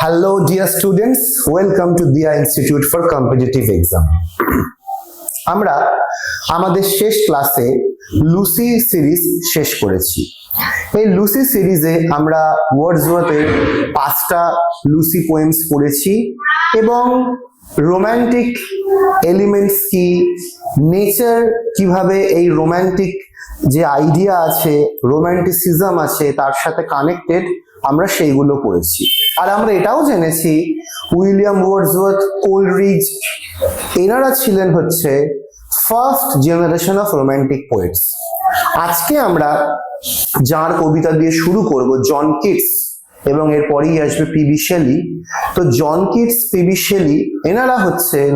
Hello dear students, welcome to Dia Institute for Competitive Exam. আমরা আমাদের শেষ ক্লাসে লুসি সিরিজ শেষ করেছি। এই লুসি সিরিজে আমরা ওয়ার্ডসওয়ার্থের 5টা লুসি পোয়েমস পড়েছি এবং রোমান্টিক এলিমেন্টস কি, নেচার কিভাবে এই রোমান্টিক যে আইডিয়া আছে, রোমান্টিসিজম আছে তার সাথে কানেক্টেড, আমরা সেইগুলো পড়েছি। আর আমরা এটাও জেনেছি উইলিয়াম ওয়ার্ডসওয়ার্থ, কোলরিজ এনারা ছিলেন হচ্ছে first generation of romantic poets. আজকে আমরা যার কবিতা দিয়ে শুরু করব, জন কিটস, এবং এরপরেই আসবে পিবি শেলি। তো জন কিটস, পিবি শেলি এনারা হচ্ছেন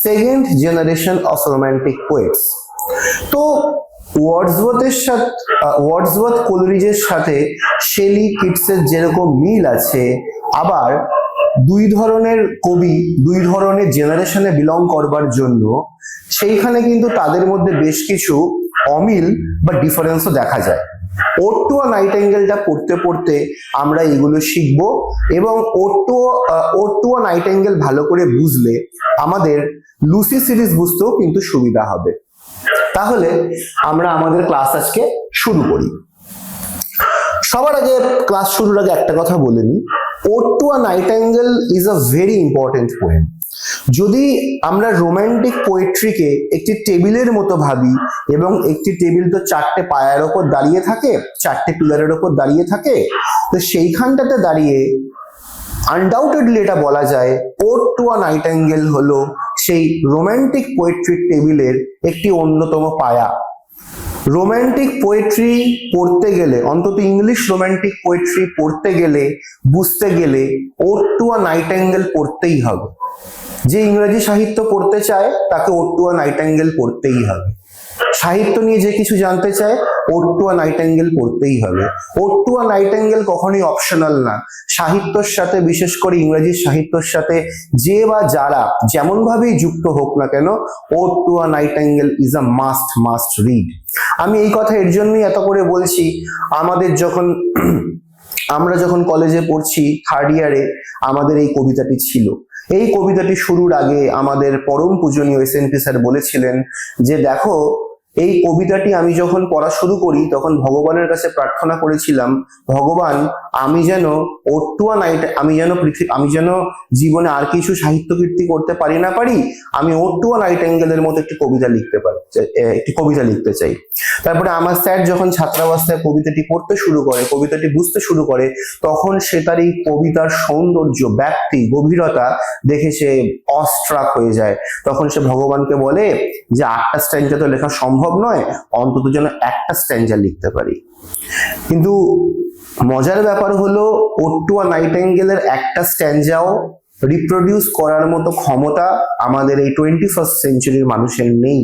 second generation of romantic poets. তো ওয়ার্ডসওয়ার্থ কোলরিজের সাথে শেলি কিটসের যেরকম মিল আছে, আবার দুই ধরনের কবি দুই ধরনের জেনারেশনে বিলং করবার জন্য সেইখানে কিন্তু তাদের মধ্যে বেশ কিছু অমিল বা ডিফারেন্সও দেখা যায়। ওড টু আ নাইটেঙ্গেলটা পড়তে পড়তে আমরা এগুলো শিখবো এবং ওড টু আ নাইটেঙ্গেল ভালো করে বুঝলে আমাদের লুসি সিরিজ বুঝতেও কিন্তু সুবিধা হবে। তাহলে আমরা আমাদের ক্লাস আজকে শুরু করি। সবার আগে ক্লাস শুরুর আগে একটা কথা বলে নিই, ode to a nightingale is a very important poem. যদি আমরা রোমান্টিক পোয়েট্রিকে একটি টেবিলের মতো ভাবি, এবং একটি টেবিল তো 4টে পায়ার ওপর দাঁড়িয়ে থাকে, 4টে পিলারের ওপর দাঁড়িয়ে থাকে, তো সেইখানটাতে দাঁড়িয়ে আনডাউটেডলি এটা বলা যায় ওড টু আ নাইটেঙ্গেল হলো সেই রোমান্টিক পোয়েট্রির টেবিলের একটি অন্যতম পায়া। রোমান্টিক পোয়েট্রি পড়তে গেলে, অন্তত ইংলিশ রোমান্টিক পোয়েট্রি পড়তে গেলে, বুঝতে গেলে ওড টু আ নাইটেঙ্গেল পড়তেই হবে। যে ইংরেজি সাহিত্য পড়তে চায় তাকে ওড টু আ নাইটেঙ্গেল পড়তেই হবে। সাহিত্য নিয়ে যে কিছু জানতে চায় ওড টু আ নাইটেঙ্গেল পড়তেই হবে। ওড টু আ নাইটেঙ্গেল কখনোই অপশনাল না। সাহিত্যর সাথে, বিশেষ করে ইংরেজি সাহিত্যর সাথে যে বা যারা যেমন ভাবেই যুক্ত হোক না কেন, ode to a nightingale is a must read. আমি এই কথা এর জন্যই এত করে বলছি, আমরা যখন কলেজে পড়ছি থার্ড ইয়ারে আমাদের এই কবিতাটি ছিল। এই কবিতাটি শুরুর আগে আমাদের পরম পূজনীয় এসএনপি স্যার বলেছিলেন যে দেখো, এই কবিতাটি আমি যখন পড়া শুরু করি তখন ভগবানের কাছে প্রার্থনা করেছিলাম, ভগবান আমি যেন ওড টু আ নাইট, আমি যেন জীবনে আর কিছু সাহিত্য কীর্তি করতে পারি না পারি, আমি ওড টু আ নাইটেঙ্গেলের মতো একটি কবিতা লিখতে চাই। তারপরে আমার স্যার যখন ছাত্রাবস্থায় কবিতাটি পড়তে শুরু করে, কবিতাটি বুঝতে শুরু করে, তখন সে তার এই কবিতার সৌন্দর্য, ব্যাপ্তি, গভীরতা দেখে সে অস্ট্রাক হয়ে যায়। তখন সে ভগবানকে বলে যে 8টা স্ট্যাঞ্জা তো লেখা সম্ভব নয়, অন্তত যেন একটা স্ট্যাঞ্জা লিখতে পারি। কিন্তু মজার ব্যাপার হলো ওড টু আ নাইটেঙ্গেলের একটা স্ট্যাঞ্জাও রিপ্রোডিউস করার মতো ক্ষমতা আমাদের এই 21st সেঞ্চুরির মানুষের নেই।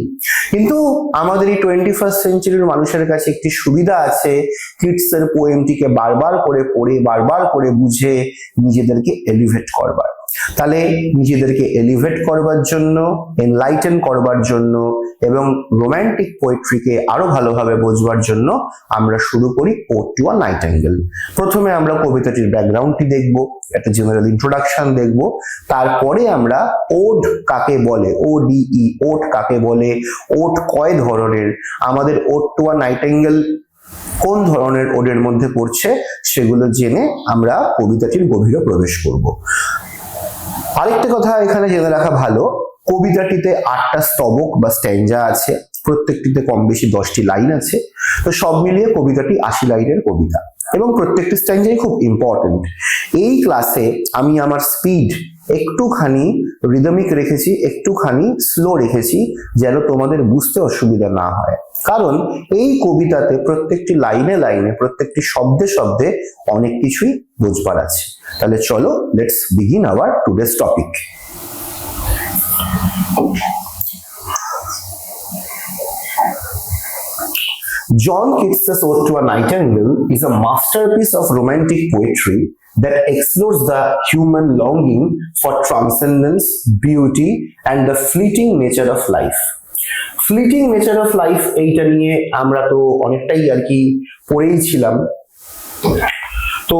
কিন্তু আমাদের এই 21st সেঞ্চুরির মানুষের কাছে একটি সুবিধা আছে, কিটসের পোয়েমটিকে বারবার করে পড়ে, বারবার করে বুঝে নিজেদেরকে এলিভেট করবার। তাহলে নিজেদেরকে এলিভেট করবার জন্য, এনলাইটেন করবার জন্য এবং রোমান্টিক পোয়েট্রিকে আরো ভালোভাবে বোঝবার জন্য আমরা শুরু করি ওড টু আ নাইটেঙ্গেল। প্রথমে আমরা কবিতাটির ব্যাকগ্রাউন্ডটি দেখব, একটা জেনারেল ইন্ট্রোডাকশন দেখব, তারপরে আমরা ওড কাকে বলে, ODE, ওড কাকে বলে, ওড কয় ধরনের, আমাদের ওড টু আ নাইটেঙ্গেল কোন ধরনের ওডের মধ্যে পড়ছে সেগুলো জেনে আমরা কবিতাটির গভীরে প্রবেশ করব। আরেকটা কথা এখানে জেনে রাখা ভালো, কবিতাটিতে 8টা স্তবক বা স্ট্যাঞ্জা আছে, প্রত্যেকটিতে কম বেশি 10টি লাইন আছে। তো সব মিলিয়ে কবিতাটি 80 লাইনের কবিতা এবং প্রত্যেকটি স্ট্যাঞ্জাই খুব ইম্পর্টেন্ট। এই ক্লাসে আমি আমার স্পিড একটুখানি রিদমিক রেখেছি, একটুখানি স্লো রেখেছি, যেন তোমাদের বুঝতে অসুবিধা না হয়, কারণ এই কবিতাতে প্রত্যেকটি লাইনে লাইনে, প্রত্যেকটি শব্দে শব্দে অনেক কিছুই বুঝবার আছে। তাহলে চলো, let's begin hour today's topic. John Keats's Ode to a Nightingale is a masterpiece of romantic poetry that explores the human longing for transcendence, beauty, and the fleeting nature of life. Fleeting nature of life এইটা নিয়ে আমরা তো অনেকটাই আর কি পড়েই ছিলাম। তো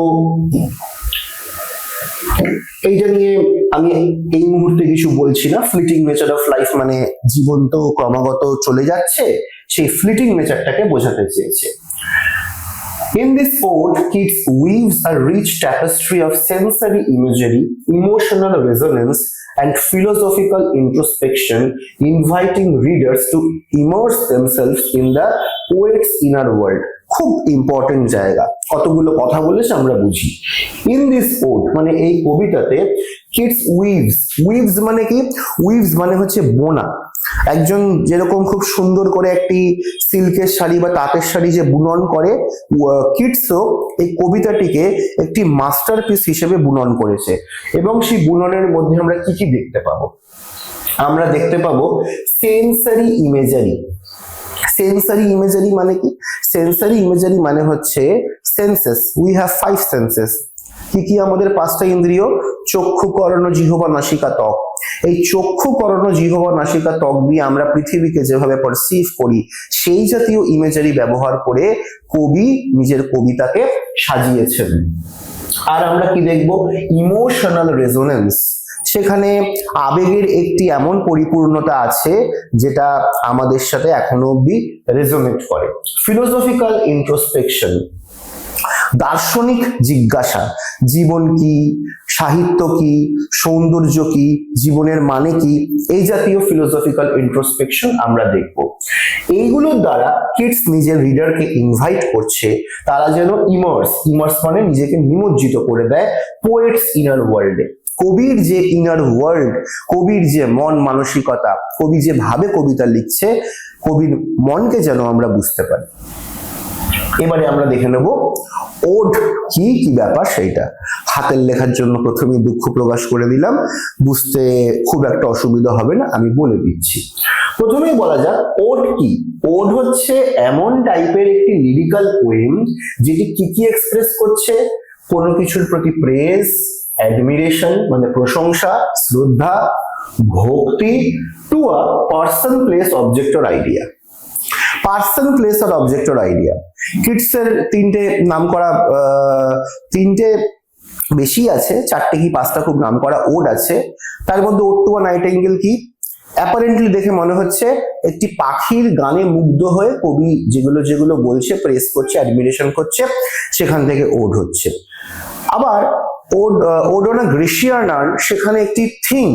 এইটা নিয়ে আমি এই মুহূর্তে কিছু বলছি না। ফ্লিটিং নেচার অফ লাইফ মানে জীবন তো ক্রমাগত চলে যাচ্ছে, সেই ফ্লিটিং নেচারটাকে বোঝাতে চেয়েছে। In this ode, Keats weaves a rich tapestry of sensory imagery, emotional resonance, and philosophical introspection, inviting readers to immerse themselves in the poet's inner world. খুব important জায়গা, কতগুলো কথা বলেছে আমরা বুঝি। ইন দিস ওড মানে এই কবিতাতে কিটস উইভস মানে কি? উইভস মানে হচ্ছে বোনা। একজন যেরকম খুব সুন্দর করে একটি সিল্কের শাড়ি বা তাঁতের শাড়ি যে বুনন করে, কিটসও এই কবিতাটিকে একটি মাস্টারপিস হিসেবে বুনন করেছে। এবং সেই বুননের মধ্যে আমরা কি কি দেখতে পাবো? আমরা দেখতে পাবো সেন্সারি ইমেজারি। সেন্সারি ইমেজারি মানে কি? সেন্সারি ইমেজারি মানে হচ্ছে সেন্সেস। We have 5 senses. কি কি আমাদের 5টা ইন্দ্রিয়? চক্ষু, কর্ণ, জিহ্বা, নাসিকা, ত্বক। এই চক্ষু, কর্ণ, জিহ্বা, নাসিকা, ত্বক দিয়ে আমরা পৃথিবীকে যেভাবে পারসিভ করি, সেই জাতীয় ইমেজারি ব্যবহার করে কবি নিজের কবিতাকে সাজিয়েছেন। আর আমরা কি দেখব? Emotional resonance. সেখানে আবেগের একটি এমন পরিপূর্ণতা আছে যেটা আমাদের সাথে এখনো অব্দি রেজোনেট করে। ফিলোসফিক্যাল ইন্ট্রোস্পেকশন, দার্শনিক জিজ্ঞাসা, জীবন কি, সাহিত্য কি, সৌন্দর্য কি, জীবনের মানে কি, এই জাতীয় ফিলোসফিক্যাল ইন্ট্রোস্পেকশন আমরা দেখব। এইগুলোর দ্বারা কিটস নিজের রিডারকে ইনভাইট করছে তারা যেন ইমার্স মানে নিজেকে নিমজ্জিত করে দেয় পোয়েটস ইনার ওয়ার্ল্ডে। কবির যে ইনার ওয়ার্ল্ড, কবির যে মন মানসিকতা, কবি যে ভাবে কবিতা লিখছে, কবির মনকে যেন আমরা বুঝতে পারি। এবারে আমরা দেখে নেব ওড কি কি ব্যাপার সেইটা। হাতের লেখার জন্য প্রথমেই দুঃখ প্রকাশ করে দিলাম, বুঝতে খুব একটা অসুবিধা হবে না, আমি বলে দিচ্ছি। প্রথমেই বলা যাক ওড কি। ওড হচ্ছে এমন টাইপের একটি লিরিক্যাল পোয়েম যেটি কি কি এক্সপ্রেস করছে? কোনো কিছুর প্রতি প্রেজ, অ্যাডমিরেশন মানে প্রশংসা, শ্রদ্ধা, ভক্তি, to a person, place, object or idea. Person, place আর অবজেক্ট অর আইডিয়া। কিটসের তিনটে বেশি আছে, 4টে কি 5টা খুব নাম করা ওড আছে। তার মধ্যে ওড টু আ নাইটিঙ্গেল কি অ্যাপারেন্টলি দেখে মনে হচ্ছে একটি পাখির গানে মুগ্ধ হয়ে কবি যেগুলো যেগুলো বলছে, প্রেস করছে, অ্যাডমিরেশন করছে, সেখান থেকে ওড হচ্ছে। আবার ওড অন আ গ্রেসিয়ান আর্ন, সেখানে একটি থিং।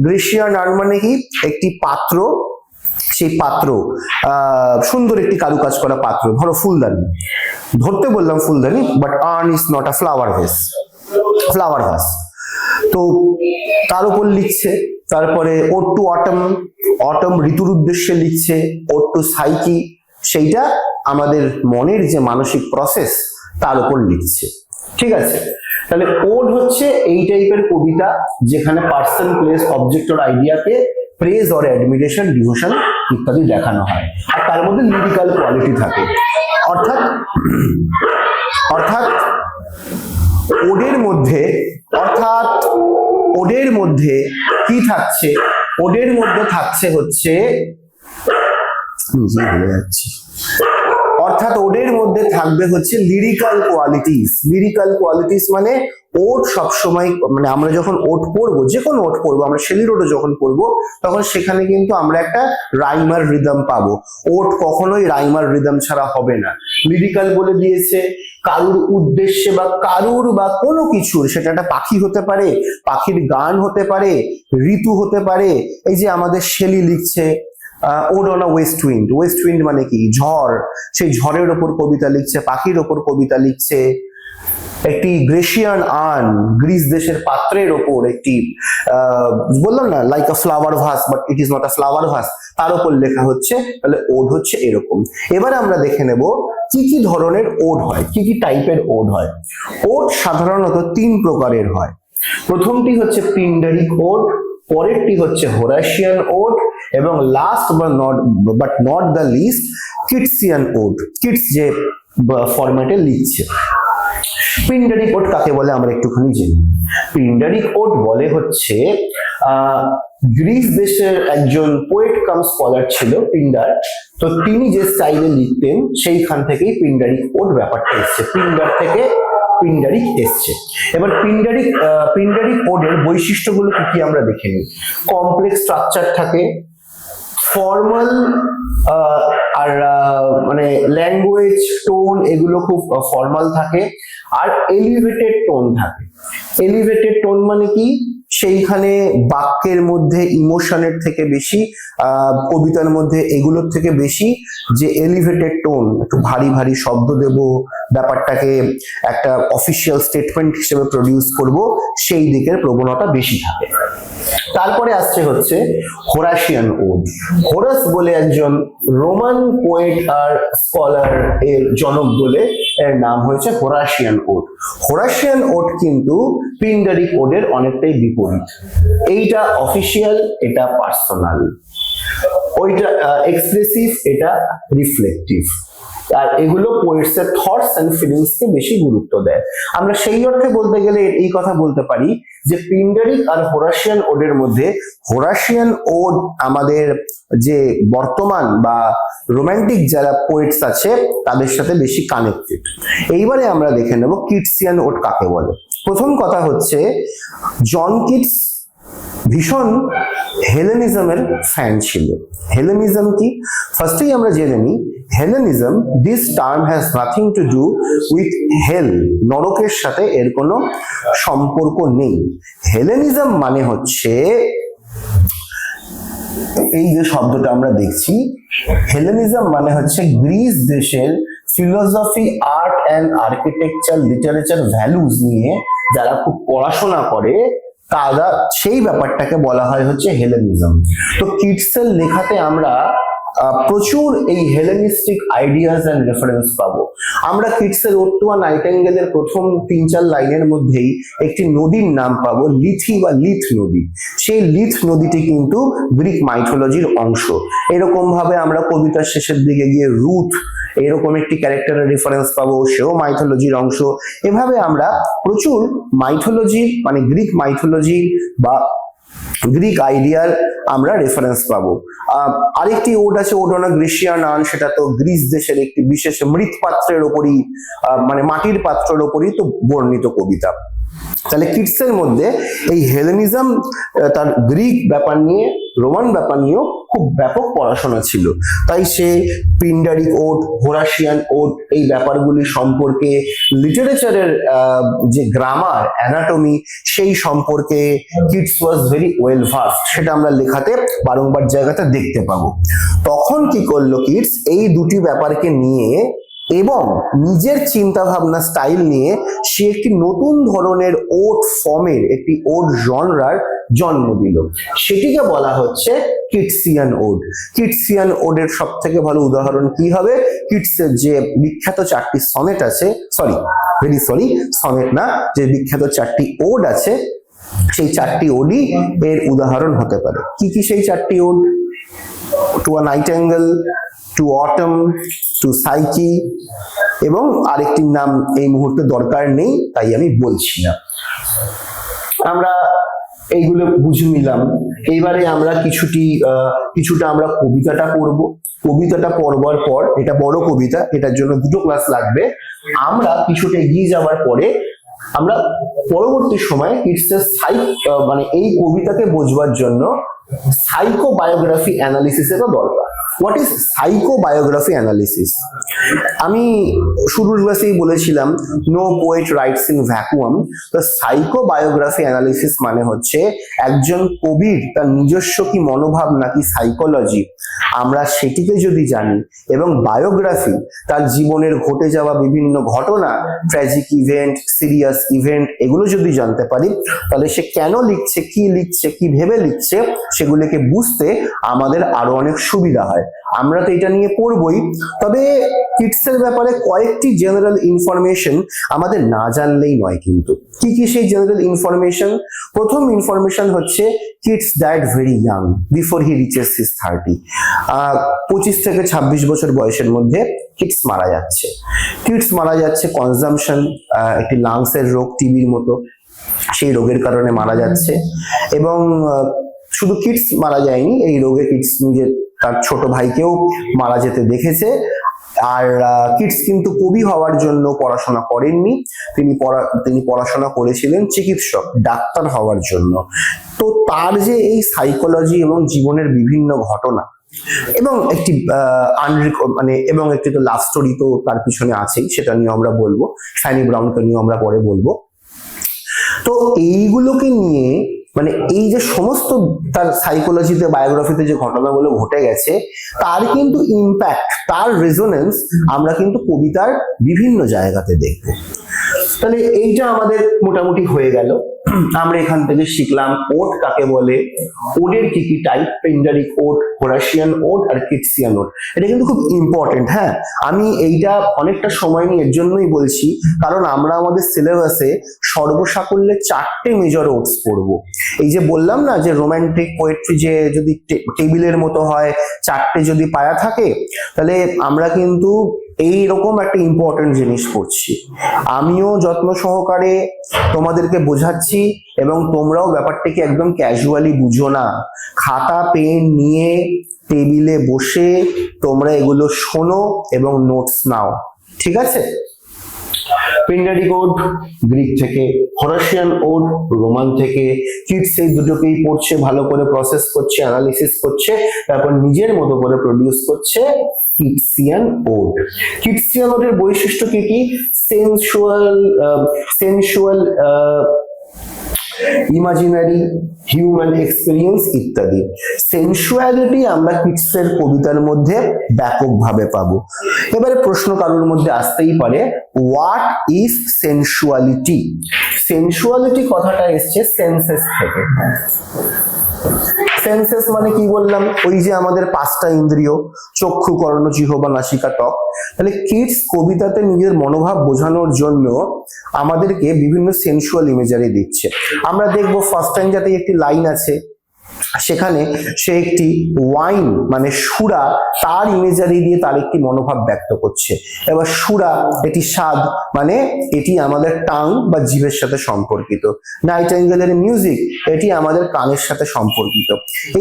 গ্রেসিয়ান আর্ন মানে কি? একটি পাত্র, সেই পাত্র সুন্দর একটি কারুকাজ করা পাত্র, ধরো ফুলদানি, ধরতে বললাম ফুলদানি, but urn is not a flower vase. তো তার উপর লিখছে। তারপরে ওড টু অটম ঋতুর উদ্দেশ্যে লিখছে। ওড টু সাইকি, সেইটা আমাদের মনের যে মানসিক প্রসেস তার উপর লিখছে। ঠিক আছে, তাহলে ওড হচ্ছে এই টাইপের কবিতা যেখানে পার্সন, প্লেস, অবজেক্ট অর আইডিয়াকে প্রেজ অর অ্যাডমিরেশন, ডিভোশন ইত্যাদি দেখানো হয়, আর তার মধ্যে লিরিক্যাল কোয়ালিটি থাকে। অর্থাৎ ওডের মধ্যে কি থাকছে? ওডের মধ্যে থাকছে হচ্ছে অর্থাৎ ওডের মধ্যে থাকবে হচ্ছে লিরিক্যাল কোয়ালিটিস। মানে ওড সবসময়, মানে আমরা যখন ওড পড়বো, যে কোনো ওড পড়বো, আমরা শেলি রোডও যখন পড়বো, তখন সেখানে কিন্তু আমরা একটা রাইমার রিদম পাবো। ওড কখনোই রাইমার রিদম ছাড়া হবে না। লিরিক্যাল বলে দিয়েছে, কারুর উদ্দেশ্যে বা কারুর বা কোনো কিছুর, সেটা একটা পাখি হতে পারে, পাখির গান হতে পারে, ঋতু হতে পারে। এই যে আমাদের শেলি লিখছে ode on a west wind মানে কি? ঝড়। সেই ঝড়ের ওপর কবিতা লিখছে, পাখির ওপর কবিতা লিখছে। একটি গ্রেসিয়ান আর্ন, গ্রিস দেশের পাত্রের ওপর একটি বললাম না like a flower vase, but it is not a flower vase, তার উপর লেখা হচ্ছে। তাহলে ওড হচ্ছে এরকম। এবার আমরা দেখে নেব কি কি ধরনের ওড হয়, কি কি টাইপের ওড হয়। ওড সাধারণত 3 প্রকারের হয়। প্রথমটি হচ্ছে পিন্ডারিক ওড, পরেরটি হচ্ছে হোরাসিয়ান ওড, এবং last but not the least Keatsian ode. Keats যে ফরম্যাটে লিখছে। পিন্ডারিক ওড কাকে বলে আমরা একটুখানি জানি। পিন্ডারিক ওড বলে হচ্ছে গ্রিস দেশের একজন পোয়েট কাম স্কলার ছিল পিন্ডার। তো তিনি যে স্টাইলে লিখতেন সেইখান থেকেই পিন্ডারিক ওড ব্যাপারটা এসেছে। পিন্ডার থেকে পিন্ডারিক এসছে। এবার পিন্ডারিক ওডের বৈশিষ্ট্যগুলো কি কি আমরা দেখে নিই। কমপ্লেক্স স্ট্রাকচার থাকে, ফর্মাল আর মানে ল্যাঙ্গুয়েজ টোন এগুলো খুব ফর্মাল থাকে, আর এলিভেটেড টোন থাকে। এলিভেটেড টোন মানে কি, সেইখানে বাক্যের মধ্যে ইমোশনের থেকে বেশি, কবিতার মধ্যে এগুলোর থেকে বেশি যে এলিভেটেড টোন, একটু ভারী ভারী শব্দ দেব, ব্যাপারটাকে একটা অফিসিয়াল স্টেটমেন্ট হিসেবে প্রডিউস করব, সেই দিকের প্রবণতা বেশি থাকে। তারপরে আসছে হচ্ছে হোরাসিয়ান ওড। হোরাস বলে একজন রোমান পোয়েট আর স্কলার এর জনক বলে এর নাম হয়েছে হোরাসিয়ান ওড। হোরাসিয়ান ওড কিন্তু পিন্ডারিক ওডের অনেকটাই বিপরীত। এইটা অফিসিয়াল, এটা পার্সোনাল, ওইটা এক্সপ্রেসিভ, এটা রিফ্লেক্টিভ। আর এগুলো পোয়েটস এর থটস এন্ড ফিলিংস কে বেশি গুরুত্ব দেয়। আমরা সেই অর্থে বলতে গেলে এই কথা বলতে পারি যে পিন্ডারিক আর হোরাসিয়ান ওডের মধ্যে হোরাসিয়ান ওড আমাদের যে বর্তমান বা রোমান্টিক যারা পোয়েটস আছে তাদের সাথে বেশি কানেক্টেড। এইবারে আমরা দেখে নেব কিটসিয়ান ওড কাকে বলে। প্রথম কথা হচ্ছে জন কিটস ভীষণ হেলেনিজমের ফ্যান ছিল। হেলেনিজম কি, ফার্স্টেই আমরা জেনে নিই। Hellenism, this term has nothing to do with hell, নরকের সাথে এর কোনো সম্পর্ক নেই। হেলেনিজম মানে হচ্ছে, এই যে শব্দটা আমরা দেখছি, হেলেনিজম মানে হচ্ছে গ্রিস দেশের philosophy, art and architecture, literature, values নিয়ে যারা খুব পড়াশোনা করে তারা, সেই ব্যাপারটাকে বলা হয় হচ্ছে হেলেনিজম। তো কিটসের লেখাতে আমরা প্রচুর এই হেলেনিস্টিক আইডিয়াস এন্ড রেফারেন্স পাবো। আমরা কিটসের ওড টু আ নাইটেঙ্গেলের প্রথম 3-4 লাইনের মধ্যেই একটি নদীর নাম পাবো, লিথি বা লিথ নদী। সেই লিথ নদীটি কিন্তু গ্রিক মাইথোলজির অংশ। এরকম ভাবে আমরা কবিতার শেষের দিকে গিয়ে রুথ এরকম একটি ক্যারেক্টারের রেফারেন্স পাবো, সেও মাইথোলজির অংশ। এভাবে আমরা প্রচুর মাইথোলজি মানে গ্রিক মাইথোলজি বা গ্রিক আইডিয়ার আমরা রেফারেন্স পাবো। আরেকটি ওড আছে, ওডোনা গ্রিসিয়ানান, সেটা তো গ্রিস দেশের একটি বিশেষ মৃৎপাত্রের ওপরই মানে মাটির পাত্রের ওপরই তো বর্ণিত কবিতা। তাহলে কিটসের মধ্যে এই হেলেনিজম, তার গ্রিক ব্যাপার নিয়ে, রোমান ব্যাপার নিয়েও খুব ব্যাপক পড়াশোনা ছিল। তাই সে পিন্ডারিক ওড, হোরাসিয়ান ওড এই ব্যাপারগুলি সম্পর্কে, লিটারেচারের যে গ্রামার, অ্যানাটমি, সেই সম্পর্কে Keats was very well versed. সেটা আমরা লেখাতে বারংবার জায়গাতে দেখতে পাবো। তখন কি করলো কিটস, এই দুটি ব্যাপারকে নিয়ে এবং নিজের চিন্তা ভাবনা স্টাইল নিয়ে সে একটি নতুন ধরনের ওড ফর্মের, একটি ওড জনরার জন্ম দিল। সেটিকে বলা হচ্ছে কিটসিয়ান ওড। কিটসিয়ান ওডের সব থেকে ভালো উদাহরণ কি হবে, কিটসের যে বিখ্যাত 4টি সনেট আছে, সনেট না, যে বিখ্যাত 4টি ওড আছে, সেই 4টি ওডই এর উদাহরণ হতে পারে। কি কি সেই 4টি ode? To a nightingale, to autumn, to Psyche, এবং আরেকটির নাম এই মুহূর্তে দরকার নেই তাই আমি বলছি না। আমরা এইগুলো বুঝে নিলাম। এইবারে আমরা কিছুটা আমরা কবিতাটা পড়ব। কবিতাটা পড়বার পর, এটা বড় কবিতা, এটার জন্য 2টো ক্লাস লাগবে। আমরা কিছুটা এগিয়ে যাওয়ার পরে আমরা পরবর্তী সময়ে কিটসের মানে এই কবিতাকে বোঝবার জন্য সাইকোবায়োগ্রাফি অ্যানালিসিসেরও দরকার। What is psychobiography analysis? আমি শুরুর ক্লাসেই বলেছিলাম no poet writes in vacuum. তো সাইকোবায়োগ্রাফি অ্যানালিসিস মানে হচ্ছে একজন কবির তার নিজস্ব কি মনোভাব নাকি সাইকোলজি, আমরা সেটিকে যদি জানি, এবং বায়োগ্রাফি তার জীবনের ঘটে যাওয়া বিভিন্ন ঘটনা, ট্র্যাজিক ইভেন্ট, সিরিয়াস ইভেন্ট, এগুলো যদি জানতে পারি, তাহলে সে কেন লিখছে, কি ভেবে লিখছে, সেগুলোকে বুঝতে আমাদের আরো অনেক সুবিধা হয়। আমরা তো এটা নিয়ে পড়বই, তবে কিটসের ব্যাপারে কয়েকটি জেনারেল ইনফরমেশন আমাদের না জানলেই নয়। কিন্তু কি কি সেই জেনারেল ইনফরমেশন? প্রথম ইনফরমেশন হচ্ছে Keats died very young before he reaches his 30। 25 থেকে 26 বছর বয়সের মধ্যে কিটস মারা যাচ্ছে। কিটস মারা যাচ্ছে কনজাম্পশন, একটি লাংসের রোগ, টিবির মতো, সেই রোগের কারণে মারা যাচ্ছে। এবং শুধু কিটস মারা যায়নি, এই রোগে কিটস নিজের তার ছোট ভাইকেও মারা যেতে দেখেছে। আর কিটস কিন্তু কবি হওয়ার জন্য পড়াশোনা করেননি, তিনি পড়াশোনা করেছিলেন চিকিৎসক, ডাক্তার হওয়ার জন্য। তো তার যে এই সাইকোলজি এবং জীবনের বিভিন্ন ঘটনা এবং একটি এবং একটি তো লাভ স্টোরি তো তার পিছনে আছেই, সেটা নিয়ে আমরা বলবো, ফ্যানি ব্রাউনকে নিয়ে আমরা পরে বলবো। তো এইগুলোকে নিয়ে এই যে সমস্ত তার সাইকোলজিতে, বায়োগ্রাফিতে যে ঘটনাগুলো ঘটে গেছে, তার কিন্তু ইম্প্যাক্ট, তার রেজোনেন্স আমরা কিন্তু কবিতার বিভিন্ন জায়গাতে দেখব। তাহলে এইটা আমাদের মোটামুটি হয়ে গেল। আমরা এখান থেকে শিখলাম ওড কাকে বলে, ওডের কি কি টাইপ, পেন্ডারিক ওড, হোরাসিয়ান ওড আর কিটসিয়ান ওড। এটা কিন্তু খুব ইম্পর্টেন্ট। হ্যাঁ, আমি এইটা অনেকটা সময় নিয়ে এর জন্যই বলছি, কারণ আমরা আমাদের সিলেবাসে সর্বসাকল্যে 4টে মেজর ওডস পড়বো। এই যে বললাম না যে রোমান্টিক পোয়েট্রি যে যদি টেবিলের মতো হয়, 4টে যদি পায়া থাকে, তাহলে আমরা কিন্তু এইরকম একটা ইম্পর্টেন্ট জিনিস পড়ছি। আমিও যত্ন সহকারে তোমাদেরকে বোঝাচ্ছি এবং তোমরাও ব্যাপারটাকে একদম ক্যাজুয়ালি বুঝো না। খাতা পেন নিয়ে টেবিলে বসে তোমরা এগুলো শোনো এবং নোটস নাও, ঠিক আছে? পেন্ডারিক ওড গ্রিক থেকে, হোরাসিয়ান ওড রোমান থেকে। কিটস এই দুটোকেই পড়ছে, ভালো করে প্রসেস করছে, অ্যানালিসিস করছে, তারপর নিজের মতো করে প্রডিউস করছে কিটসিয়ান ওড। কিটসিয়ান ওডের বৈশিষ্ট্য কি কি? সেনসুয়াল ইমাজিনারি, হিউম্যান এক্সপেরিয়েন্স ইত্যাদি। সেনসুয়ালিটি আমরা কিটসের কবিতার মধ্যে ব্যাপকভাবে পাবো। এবারে প্রশ্ন কারোর মধ্যে আসতেই পারে, হোয়াট ইজ সেনসুয়ালিটি? সেনসুয়ালিটি কথাটা এসছে সেন্সেস থেকে। সেন্সেস মানে কি বললাম? ওই যে আমাদের 5টা ইন্দ্রিয়, চক্ষু, কর্ণ, জিহ্বা, নাসিকা, ত্বক। তাহলে কিটস কবিতাতে নিজের মনোভাব বোঝানোর জন্য আমাদেরকে বিভিন্ন সেন্সুয়াল ইমেজারি দিচ্ছে। আমরা দেখবো ফার্স্ট টাইম যাতে একটি লাইন আছে, সেখানে সে একটি ওয়াইন মানে সুরা, তার ইমেজারি দিয়ে তার একটি মনোভাব ব্যক্ত করছে। এবার সুরা এটি স্বাদ, মানে এটি আমাদের টাং বা জিভের সাথে সম্পর্কিত। নাইটেঙ্গেলের মিউজিক, এটি আমাদের কানের সাথে সম্পর্কিত।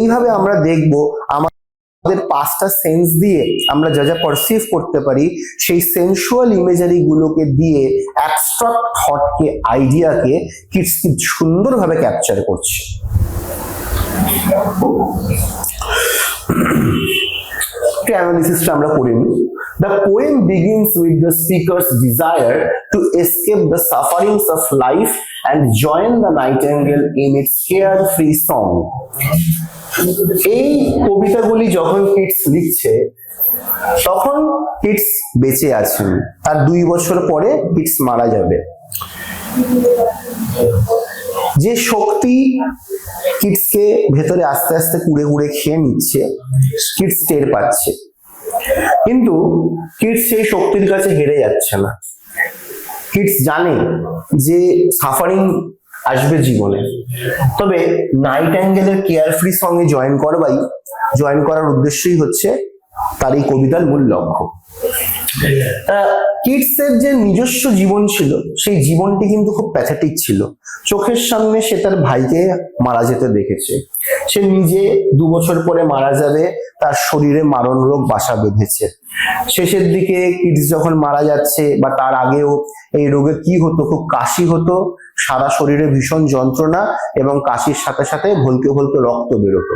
এইভাবে আমরা দেখব আমাদের 5টা সেন্স দিয়ে আমরা যা যা পারসিভ করতে পারি, সেই সেন্সুয়াল ইমেজারি গুলোকে দিয়ে অ্যাবস্ট্রাক্ট থটকে, আইডিয়াকে কিটস কি সুন্দরভাবে ক্যাপচার করছে। অ্যানালিসিসটা আমরা করে নিই। The poem begins with the speaker's desire to escape the sufferings of life and join the nightingale in its carefree song. এই কবিতাগুলি যখন কিটস লিখছে, তখন কিটস বেঁচে আছেন। তার 2 বছর পরে কিটস মারা যাবে। যে শক্তি কিটসকে ভেতরে আস্তে আস্তে কুড়ে কুড়ে খেয়ে নিচ্ছে, কিটস টের পাচ্ছে, কিন্তু কিটস সেই শক্তির কাছে হেরে যাচ্ছে না। কিটস জানে যে সাফারিং আসবে জীবনে, তবে নাইটেঙ্গেলের কেয়ারফ্রি সঙ্গে জয়েন করার উদ্দেশ্যই হচ্ছে তার এই কবিতার মূল লক্ষ্য। কিটসের যে নিজস্ব জীবন ছিল, সেই জীবনটি কিন্তু খুব প্যাথেটিক ছিল। চোখের সামনে সে তার ভাইকে মারা যেতে দেখেছে, সে নিজে 2 বছর পরে মারা যাবে, তার শরীরে মারণ রোগ বাসা বেঁধেছে। শেষের দিকে কিটস যখন মারা যাচ্ছে বা তার আগেও এই রোগে কি হতো, খুব কাশি হতো, সারা শরীরে ভীষণ যন্ত্রণা এবং কাশির সাথে সাথে ভলকে ভলকে রক্ত বেরোতো।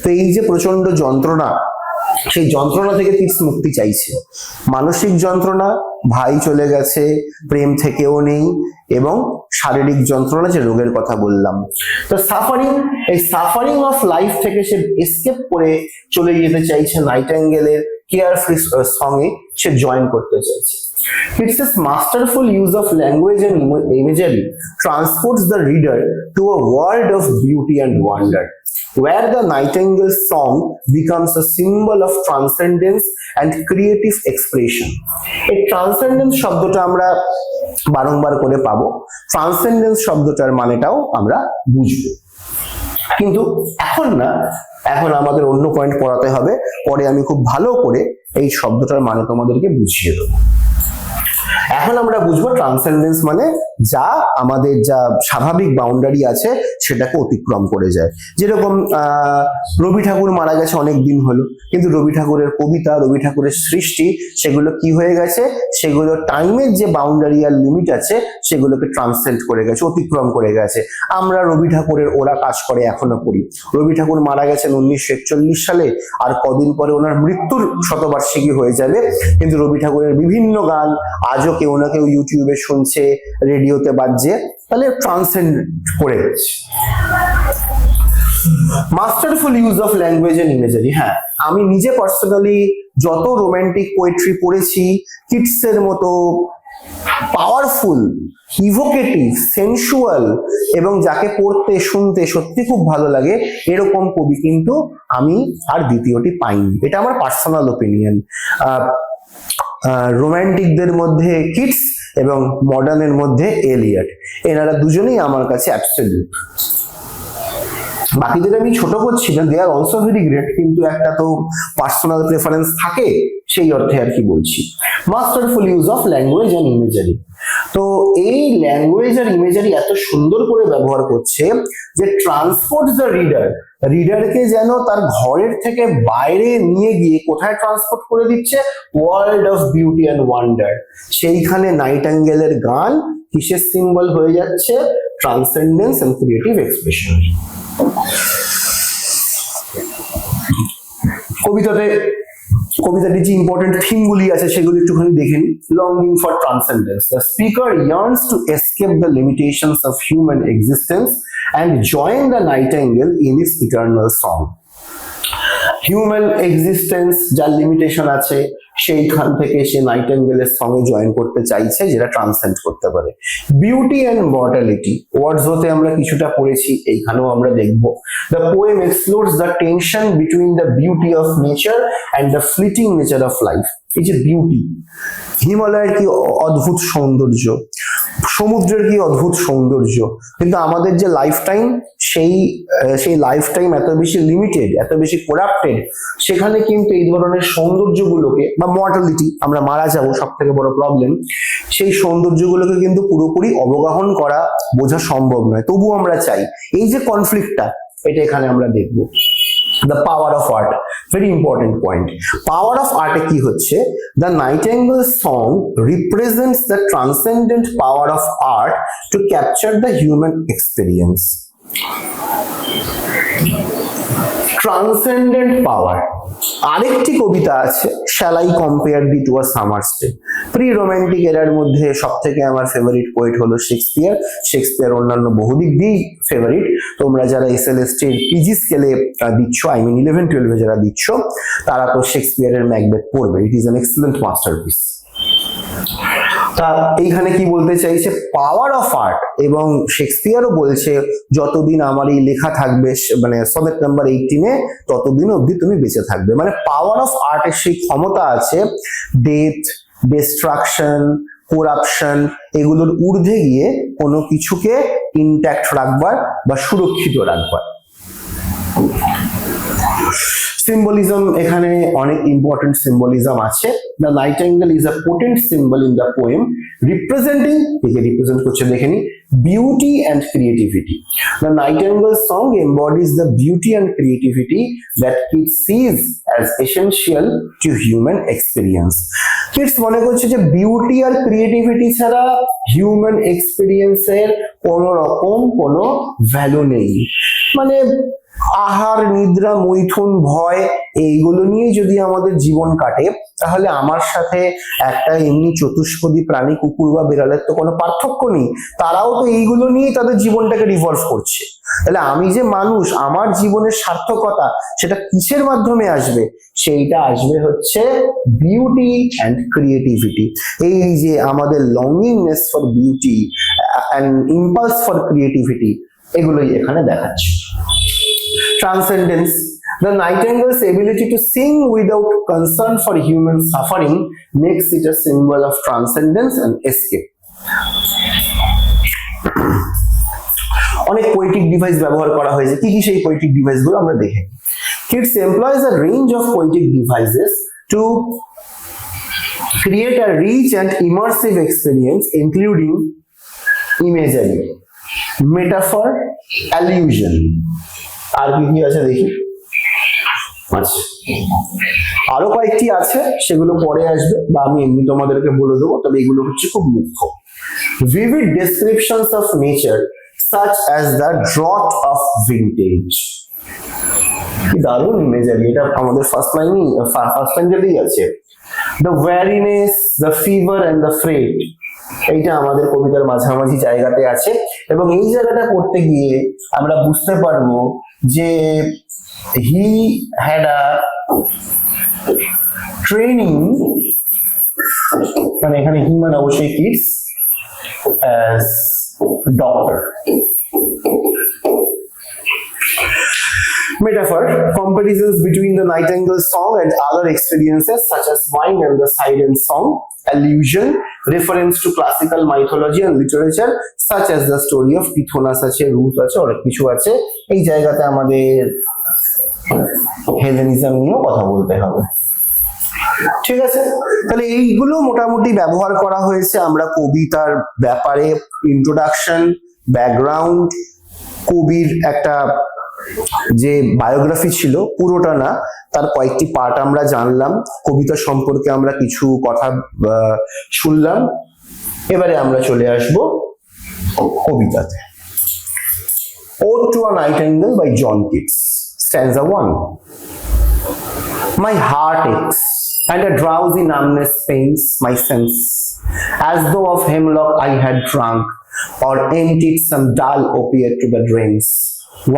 তো এই যে প্রচন্ড যন্ত্রণা, সেই যন্ত্রণা থেকে কিটস মুক্তি চাইছে। মানসিক যন্ত্রণা, ভাই চলে গেছে, প্রেম থেকেও নেই, এবং শারীরিক যন্ত্রণা, যে রোগের কথা বললাম। তো এই সাফারিং অফ লাইফ থেকে সে এসকেপ করে চলে যেতে চাইছে নাইটেঙ্গেলের কেয়ারফ্রি সঙ্গে সে জয়েন করতে চাইছে। Kitz's masterful use of language and imagery transports the reader to a world of beauty and wonder, where the nightingale's song becomes a symbol of transcendence and creative expression. এই ট্রান্সেন্ডেন্স শব্দটা আমরা বারংবার করে পাবো। ট্রান্সেন্ডেন্স শব্দটার মানেটাও আমরা বুঝবো, কিন্তু এখন না, এখন আমাদের অন্য পয়েন্ট পড়াতে হবে। পরে আমি খুব ভালো করে এই শব্দটার মানে তোমাদেরকে বুঝিয়ে দেবো। এখন আমরা বুঝবো ট্রান্সেন্ডেন্স মানে যা আমাদের যা স্বাভাবিক বাউন্ডারি আছে সেটাকে অতিক্রম করে যায়। যেরকম রবি ঠাকুর মারা গেছে অনেক দিন হলো, কিন্তু রবি ঠাকুরের কবিতা, রবি ঠাকুরের সৃষ্টি, সেগুলো কি হয়ে গেছে, সেগুলো টাইমের যে বাউন্ডারি আর লিমিট আছে সেগুলোকে ট্রান্সেন্ড করে গেছে, অতিক্রম করে গেছে। আমরা রবি ঠাকুরের ওরা কাজ করে এখনো করি। রবি ঠাকুর মারা গেছেন 1941 সালে, আর কদিন পরে ওনার মৃত্যুর শতবার্ষিকী হয়ে যাবে, কিন্তু রবি ঠাকুরের বিভিন্ন গান আজও কেউ না কেউ ইউটিউবে শুনছে, রেডিওতে বাজছে, তাহলে ট্রান্সেন্ড করে গেছে। Masterful use of language and imagery. হ্যাঁ, আমি নিজে পার্সোনালি যত রোমান্টিক পোয়েট্রি পড়েছি, কিটসের মতো পাওয়ারফুল, ইভোকেটিভ, সেন্সুয়াল এবং যাকে পড়তে শুনতে সত্যি খুব ভালো লাগে এরকম কবি কিন্তু আমি আর দ্বিতীয়টি পাইনি। এটা আমার পার্সোনাল ওপিনিয়ন। রোমান্টিকদের মধ্যে কিটস এবং মডার্নের মধ্যে এলিয়ট, এনারা দুজনেই আমার কাছে অ্যাবসলিউট। বাকিদের আমি ছোট করছি না, দে আর অলসো ভেরি গ্রেট, কিন্তু একটা তো পার্সোনাল প্রেফারেন্স থাকে, সেই অর্থে আর কি বলছি। Masterful use of language and imagery. তো এই ল্যাঙ্গুয়েজ আর ইমেজারি এত সুন্দর করে ব্যবহার করছে যে ট্রান্সপোর্ট দ্য রিডার, রিডারকে যেন তার ঘরের থেকে বাইরে নিয়ে গিয়ে কোথায় ট্রান্সপোর্ট করে দিচ্ছে, world of beauty and wonder. সেইখানে নাইটিঙ্গেলের গান কিসের সিম্বল হয়ে যাচ্ছে, ট্রান্সেন্ডেন্স এন্ড ক্রিয়েটিভ এক্সপ্রেশন। কবিতাটি যে ইম্পর্টেন্ট থিমগুলি আছে সেগুলি একটুখানি দেখেন। Longing for transcendence, the speaker yearns to escape the limitations of human existence and join the nightingale in its eternal song. Human existence যার লিমিটেশন আছে সেইখান থেকে সে নাইটিঙ্গেলের সঙ্গে জয়েন করতে চাইছে, যেটা ট্রান্সেন্ড করতে পারে। বিউটি অ্যান্ড মর্টালিটি, ওয়ার্ডসওয়ার্থে আমরা কিছুটা পড়েছি, এইখানেও আমরা দেখব। The poem explores the tension between the beauty of nature and the fleeting nature of life. এই যে বিউটি, হিমালয়ের কি অদ্ভুত সৌন্দর্য, সমুদ্রের কি অদ্ভুত সৌন্দর্য, কিন্তু আমাদের যে লাইফ টাইম, সেই লাইফ টাইম এত বেশি লিমিটেড, এত বেশি করাপ্টেড, সেখানে কিন্তু এই ধরনের সৌন্দর্যগুলোকে, বা মর্টালিটি, আমরা মারা যাবো সব থেকে বড় প্রবলেম, সেই সৌন্দর্যগুলোকে কিন্তু পুরোপুরি অবগাহন করা, বোঝা সম্ভব নয়, তবু আমরা চাই। এই যে কনফ্লিক্টটা, এটা এখানে আমরা দেখবো। The power of art, very important point. Power of art কি হচ্ছে, the Nightingale song represents the transcendent power of art to capture the human experience. ট্রান্সেন্ডেন্ট পাওয়ার। আরেকটি কবিতা আছে, shall I compare thee to a summer's day. Pre romantic error মধ্যে সব থেকে আমার favourite poet হলো Shakespeare. Shakespeare অন্যান্য বহুদিক দিয়েই ফেভারিট। তোমরা যারা এসএলএসটি পিজি স্কেলে দিচ্ছ, আই মিন 11-12 যারা দিচ্ছ, তারা তো শেক্সপিয়ারের ম্যাকবেথ পড়বে। It is an excellent masterpiece. তা এইখানে কি বলতে চাইছে, পাওয়ার অফ আর্ট, এবং শেক্সপিয়ারও বলছে যতদিন আমার এই লেখা থাকবে, মানে সনেট নাম্বার 18-এ, ততদিন অবধি তুমি বেঁচে থাকবে। মানে পাওয়ার অফ আর্টের সেই ক্ষমতা আছে ডেথ, ডিস্ট্রাকশন, করাপশন, এগুলোর ঊর্ধ্বে গিয়ে কোনো কিছুকে ইনট্যাক্ট রাখবার বা সুরক্ষিত রাখবার। সিম্বলিজম, এখানে অনেক ইম্পর্টেন্ট সিম্বলিজম আছে। The nightingale is a potent symbol in the poem, representing, একে রিপ্রেজেন্ট করছে দেখে নি, beauty and creativity. The nightingale song embodies the beauty and creativity that Keats sees as essential to human experience. Keats মনে করছে যে beauty আর creativity ছাড়া human এক্সপিরিয়েন্সের কোনো রকম কোনো ভ্যালু নেই। মানে আহার, নিদ্রা, মৈথুন, ভয়, এইগুলো নিয়ে যদি আমাদের জীবন কাটে, তাহলে আমার সাথে একটা এমনি চতুষ্পদী প্রাণী, কুকুর বা বিড়ালের তো কোনো পার্থক্য নেই। তারাও তো এইগুলো নিয়ে তাদের জীবনটাকে রিভলভ করছে। তাহলে আমি যে মানুষ, আমার জীবনের সার্থকতা সেটা কিসের মাধ্যমে আসবে? সেইটা আসবে হচ্ছে বিউটি অ্যান্ড ক্রিয়েটিভিটি। এই যে আমাদের longingness for beauty and impulse for creativity, এগুলোই এখানে দেখাচ্ছে। Transcendence, the nightingale's ability to sing without concern for human suffering makes it a symbol of transcendence and escape. অনেক পোয়েটিক ডিভাইস ব্যবহার করা হয়েছে। কি কি সেই পোয়েটিক ডিভাইসগুলো আমরা দেখে। Kids employs a range of poetic devices to create a rich and immersive experience including imagery, metaphor, allusion. আর কি আছে দেখি। আচ্ছা, আরো কয়েকটি আছে, সেগুলো পরে আসবে বা আমি এমনি তোমাদেরকে বলে দেবো, তবে এগুলো হচ্ছে খুব মুখ্য। vivid descriptions of nature such as the drought of vintage. কি দারুণ ইমেজারি, এটা আমাদের ফার্স্ট লাইনেই আছে। the weariness, the fever and the freight, এইটা আমাদের কবিতার মাঝামাঝি জায়গাতে আছে, এবং এই জায়গাটা করতে গিয়ে আমরা বুঝতে পারবো যে he had a training, মানে এখানে হি মানে অবশ্যই kids, as doctor. Metaphor, comparisons between the nightingale song and other experiences such as wine and the siren song. Allusion, reference to classical mythology and literature such as the story of Tithonus আছে, Ruth আছে, অনেক কিছু আছে। এই জায়গাতে আমাদের Hellenism নিয়েও কথা বলতে হবে। ঠিক আছে, তাহলে এইগুলো মোটামুটি ব্যবহার করা হয়েছে আমরা কবিতার ব্যাপারে। ইন্ট্রোডাকশন, ব্যাকগ্রাউন্ড, কবির একটা যে বায়োগ্রাফি ছিল পুরোটা না, তার কয়েকটি পার্ট আমরা জানলাম, কবিতা সম্পর্কে আমরা কিছু কথা শুনলাম। এবারে আমরা চলে আসব কবিতাতে। Ode to a Nightingale by John Keats, stanza 1. My heart aches and a drowsy numbness pains my sense, as though of hemlock I had drunk or emptied some dull opiate to the dregs.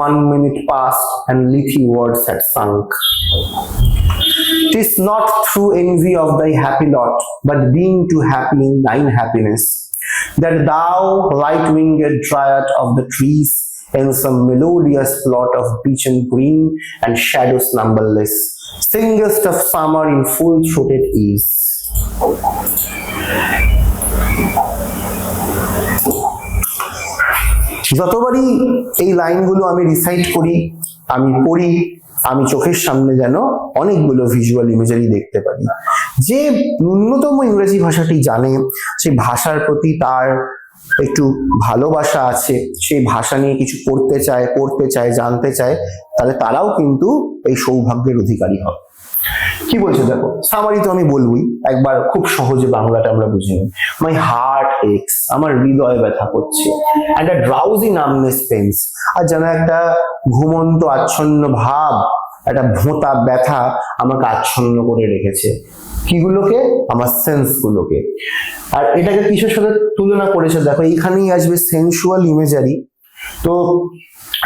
1 minute passed and leafy words had sunk. 'Tis not through envy of thy happy lot, but being too happy in thine happiness, that thou, light-winged dryad of the trees, in some melodious plot of beechen green and shadows numberless, singest of summer in full-throated ease. যতবারই এই লাইনগুলো আমি recite করি, আমি পড়ি, আমি চোখের সামনে যেন অনেকগুলো ভিজুয়াল ইমেজারি দেখতে পারি। যে ন্যূনতম ইংরেজি ভাষাটি জানে, সেই ভাষার প্রতি তার একটু ভালোবাসা আছে, সেই ভাষা নিয়ে কিছু পড়তে চায়, জানতে চায়, তাহলে তারাও কিন্তু এই সৌভাগ্যের অধিকারী হবে। কি বলছে দেখো, সামারি তো আমি বলবই, একবার খুব সহজে বাংলাটা আমরা বুঝে নিই। মাই হার্ট এক্স, আমার হৃদয় ব্যথা করছে, একটা ড্রাউজি নামনেস পেন্স, আর যেন একটা ঘুমন্ত আচ্ছন্ন ভাব, একটা ভোঁতা ব্যথা আমাকে আচ্ছন্ন করে রেখেছে। কিগুলোকে? আমার সেন্স গুলোকে। আর এটাকে কিসের সাথে তুলনা করেছে দেখো, এইখানেই আসবে সেন্সুয়াল ইমেজারি। তো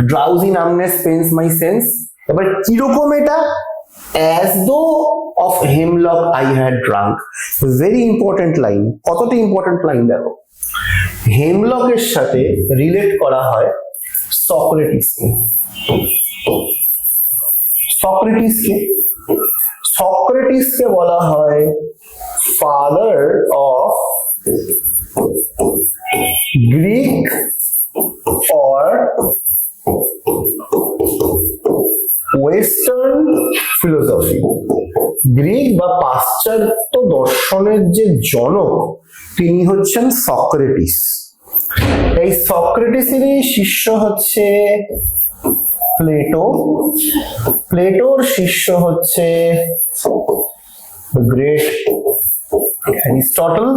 drowsy numbness pains my sense, এবার কিরকম এটা? as though of hemlock I had drunk. Very important line. কতটা ইম্পর্টেন্ট লাইন দেখো, হেমলকের সাথে রিলেট করা হয় সক্রেটিসকে। সক্রেটিসকে বলা হয় father of Greek or western philosophy. Greek বা পাশ্চাত্য দর্শনের যে জনক, তিনি হচ্ছেন সক্রেটিস। এই সক্রেটিসেরই শিষ্য হচ্ছে প্লেটো, প্লেটোর শিষ্য হচ্ছে গ্রেট অ্যারিস্টটল,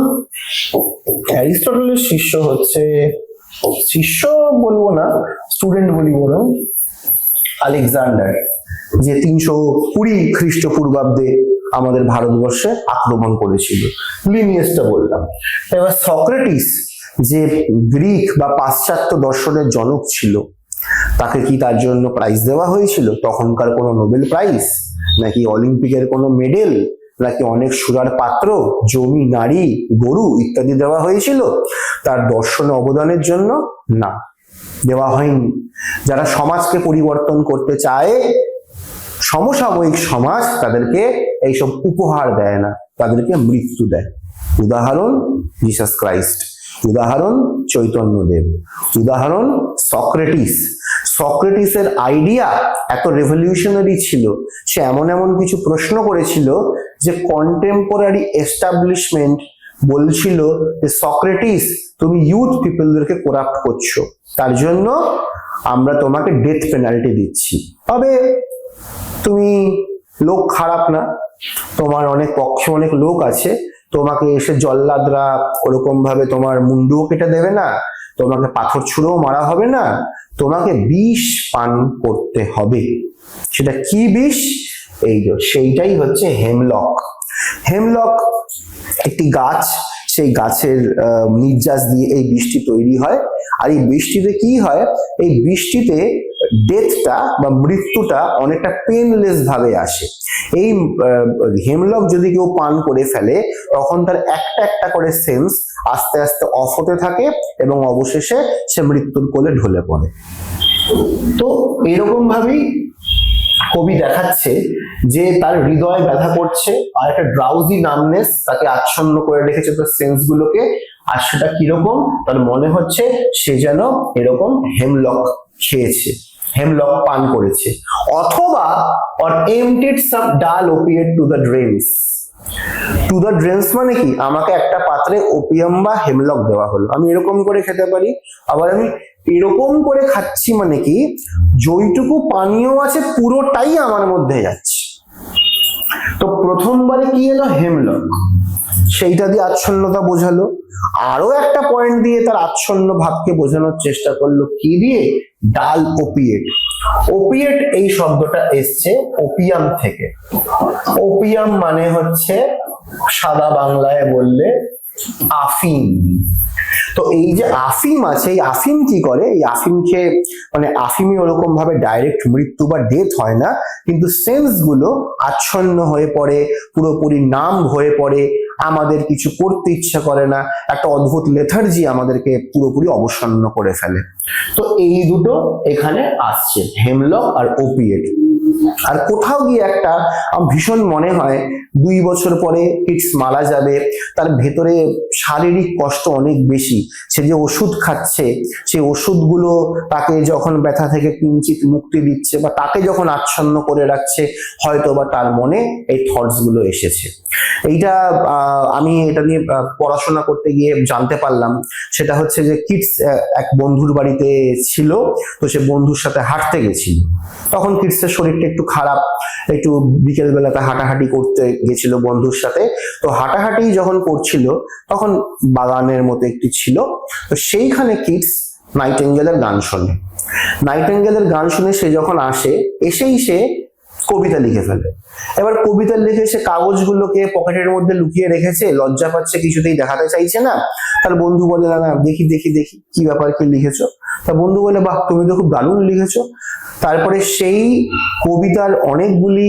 অ্যারিস্টটলের শিষ্য হচ্ছে, শিষ্য বলবো না, স্টুডেন্ট বলি বরং, আলেকজান্ডার, যে 320 খ্রিস্টপূর্বাব্দে আমাদের ভারতবর্ষে আক্রমণ করেছিল। লিনিয়েজটা বললাম। এবার সক্রেটিস যে গ্রিক বা পাশ্চাত্য দর্শনের জনক ছিল, তাকে কি তার জন্য প্রাইজ দেওয়া হয়েছিল? তখনকার কোনো নোবেল প্রাইজ, নাকি অলিম্পিকের কোনো মেডেল, নাকি অনেক সুরার পাত্র, জমি, নারী, গরু ইত্যাদি দেওয়া হয়েছিল তার দর্শনে অবদানের জন্য? না, দেওয়া হয়নি। যারা সমাজকে পরিবর্তন করতে চায়, সমসাময়িক সমাজ তাদেরকে এইসব উপহার দেয় না, তাদেরকে মৃত্যু দেয়। উদাহরণ জিসাস ক্রাইস্ট, উদাহরণ চৈতন্যদেব, উদাহরণ সক্রেটিস। সক্রেটিসের আইডিয়া এত রেভলিউশনারি ছিল, সে এমন এমন কিছু প্রশ্ন করেছিল যে কন্টেম্পোরারি এস্টাবলিশমেন্ট বলছিল যে সক্রেটিস তুমি ইউথ পিপলদেরকে করাপ্ট করছো, তার জন্য আমরা তোমাকে ডেথ পেনাল্টি দিচ্ছি। তবে তুমি লোক খারাপ না, তোমার অনেক পক্ষে অনেক লোক আছে, তোমাকে এসে জল্লাদরা ওরকম ভাবে তোমার মুন্ডুও কেটে দেবে না, তোমাকে পাথর ছুঁড়েও মারা হবে না, তোমাকে বিষ পান করতে হবে। সেটা কি বিষ? এই যে সেইটাই হচ্ছে হেমলক। হেমলক একটি গাছ, সেই গাছের নির্যাস দিয়ে এই বৃষ্টি তৈরি হয়। আর এই বৃষ্টিতে কি হয়, এই বৃষ্টিতে ডেথটা বা মৃত্যুটা অনেকটা পেনলেস ভাবে আসে। এই হেমলক যদি কেউ পান করে ফেলে তখন তার একটা একটা করে সেন্স আস্তে আস্তে অফ হতে থাকে এবং অবশেষে সে মৃত্যুর কোলে ঢলে পড়ে। তো এরকম ভাবেই কবি দেখাচ্ছে যে তার হৃদয় ব্যথা করছে আর একটা ড্রাউজি নামনেস তাকে আচ্ছন্ন করে রেখেছে তার সেন্স গুলোকে। আর সেটা কিরকম, তার মনে হচ্ছে সে যেন এরকম হেমলক খেয়েছে, হেমলক পান করেছে, অথবা or emptied some dull opiate to the drains। To the drains মানে কি, আমাকে একটা পাত্রে ওপিয়াম বা হেমলক দেওয়া হলো, আমি এরকম করে খেতে পারি, আবার আমি এরকম করে খাচ্ছি মানে কি যেইটুকু পানীয় আছে পুরোটাই আমার মধ্যে যাচ্ছে। তো প্রথমবারে কি এলো, হেমলক, সেইটা দিয়ে আচ্ছন্নতা বোঝালো। আরো একটা পয়েন্ট দিয়ে তার আচ্ছন্ন ভাবকে বোঝানোর চেষ্টা করলো, কি দিয়ে, ডাল ওপিয়েট। ওপিয়েট এই শব্দটা এসছে ওপিয়াম থেকে। ওপিয়াম মানে হচ্ছে সাদা বাংলায় বললে আফিম। তো এই যে আফিম আছে, এই আফিম কি করে, এই আফিম খেয়ে মানে আফিমই ওরকম ভাবে ডাইরেক্ট মৃত্যু বা ডেথ হয় না, কিন্তু সেন্স গুলো আচ্ছন্ন হয়ে পড়ে, পুরোপুরি নাম হয়ে পড়ে, আমাদের কিছু করতে ইচ্ছা করে না, একটা অদ্ভুত লেথার্জি আমাদেরকে পুরোপুরি অবসন্ন করে ফেলে। তো এই দুটো এখানে আসছে, হেমলক আর ওপিয়েট। আর কোথাও গিয়ে একটা ভীষণ মনে হয় 2 বছর পরে কিডস মারা যাবে, তার ভেতরে শারীরিক কষ্ট অনেক বেশি, সে যে ওষুধ খাচ্ছে সেই ওষুধগুলো তাকে যখন ব্যথা থেকে কিঞ্চিত মুক্তি দিচ্ছে বা তাকে যখন আচ্ছন্ন করে রাখছে, হয়তো বা তার মনে এই থটস গুলো এসেছে। এইটা আমি এটা নিয়ে পড়াশোনা করতে গিয়ে জানতে পারলাম। সেটা হচ্ছে যে কিডস এক বন্ধুর বাড়িতে ছিল, তো সে বন্ধুর সাথে হাঁটতে গেছিল, তখন কিডসের শরীরটা একটু খারাপ, একটু বিকেল বেলাতে হাঁটাহাঁটি করতে গেছিল বন্ধুর সাথে। তো হাঁটাহাঁটি যখন করছিল তখন বাগানের মতো একটি ছিল, তো সেইখানে কিডস নাইটেঙ্গেলের গান শোনে। নাইটেঙ্গেলের গান শুনে সে যখন আসে, এসেই সে কবিতা লিখে ফেলে। এবার কবিতা লিখে সে কাগজগুলোকে পকেটের মধ্যে লুকিয়ে রেখেছে, লজ্জা পাচ্ছে, কিছুতেই দেখাতে চাইছে না। তার বন্ধু বলে, না দেখি দেখি দেখি কি ব্যাপার, কি লিখেছো? তার বন্ধু বলে, বাহ তুমি তো খুব দারুণ লিখেছো। তারপরে সেই কবিতার অনেকগুলি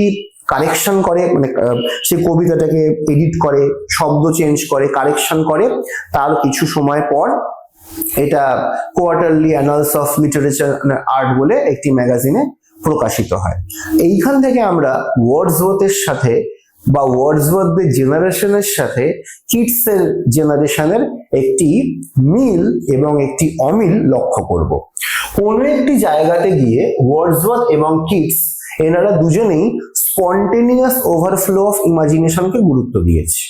কারেকশন করে, মানে সেই কবিতাটাকে এডিট করে, শব্দ চেঞ্জ করে, কারেকশন করে। তার কিছু সময় পর এটা quarterly annals of literature art বলে একটি ম্যাগাজিনে প্রকাশিত হয়। এইখান থেকে আমরা ওয়ার্ডসওয়ার্থের সাথে বা ওয়ার্ডসওয়ার্থের জেনারেশনের সাথে কিডসের জেনারেশনের একটি মিল এবং একটি অমিল লক্ষ্য করব। কোনো একটি জায়গাতে গিয়ে ওয়ার্ডসওয়ার্থ এবং কিডস এনারা দুজনেই স্পন্টেনিয়াস ওভারফ্লো অফ ইমাজিনেশনকে গুরুত্ব দিয়েছে,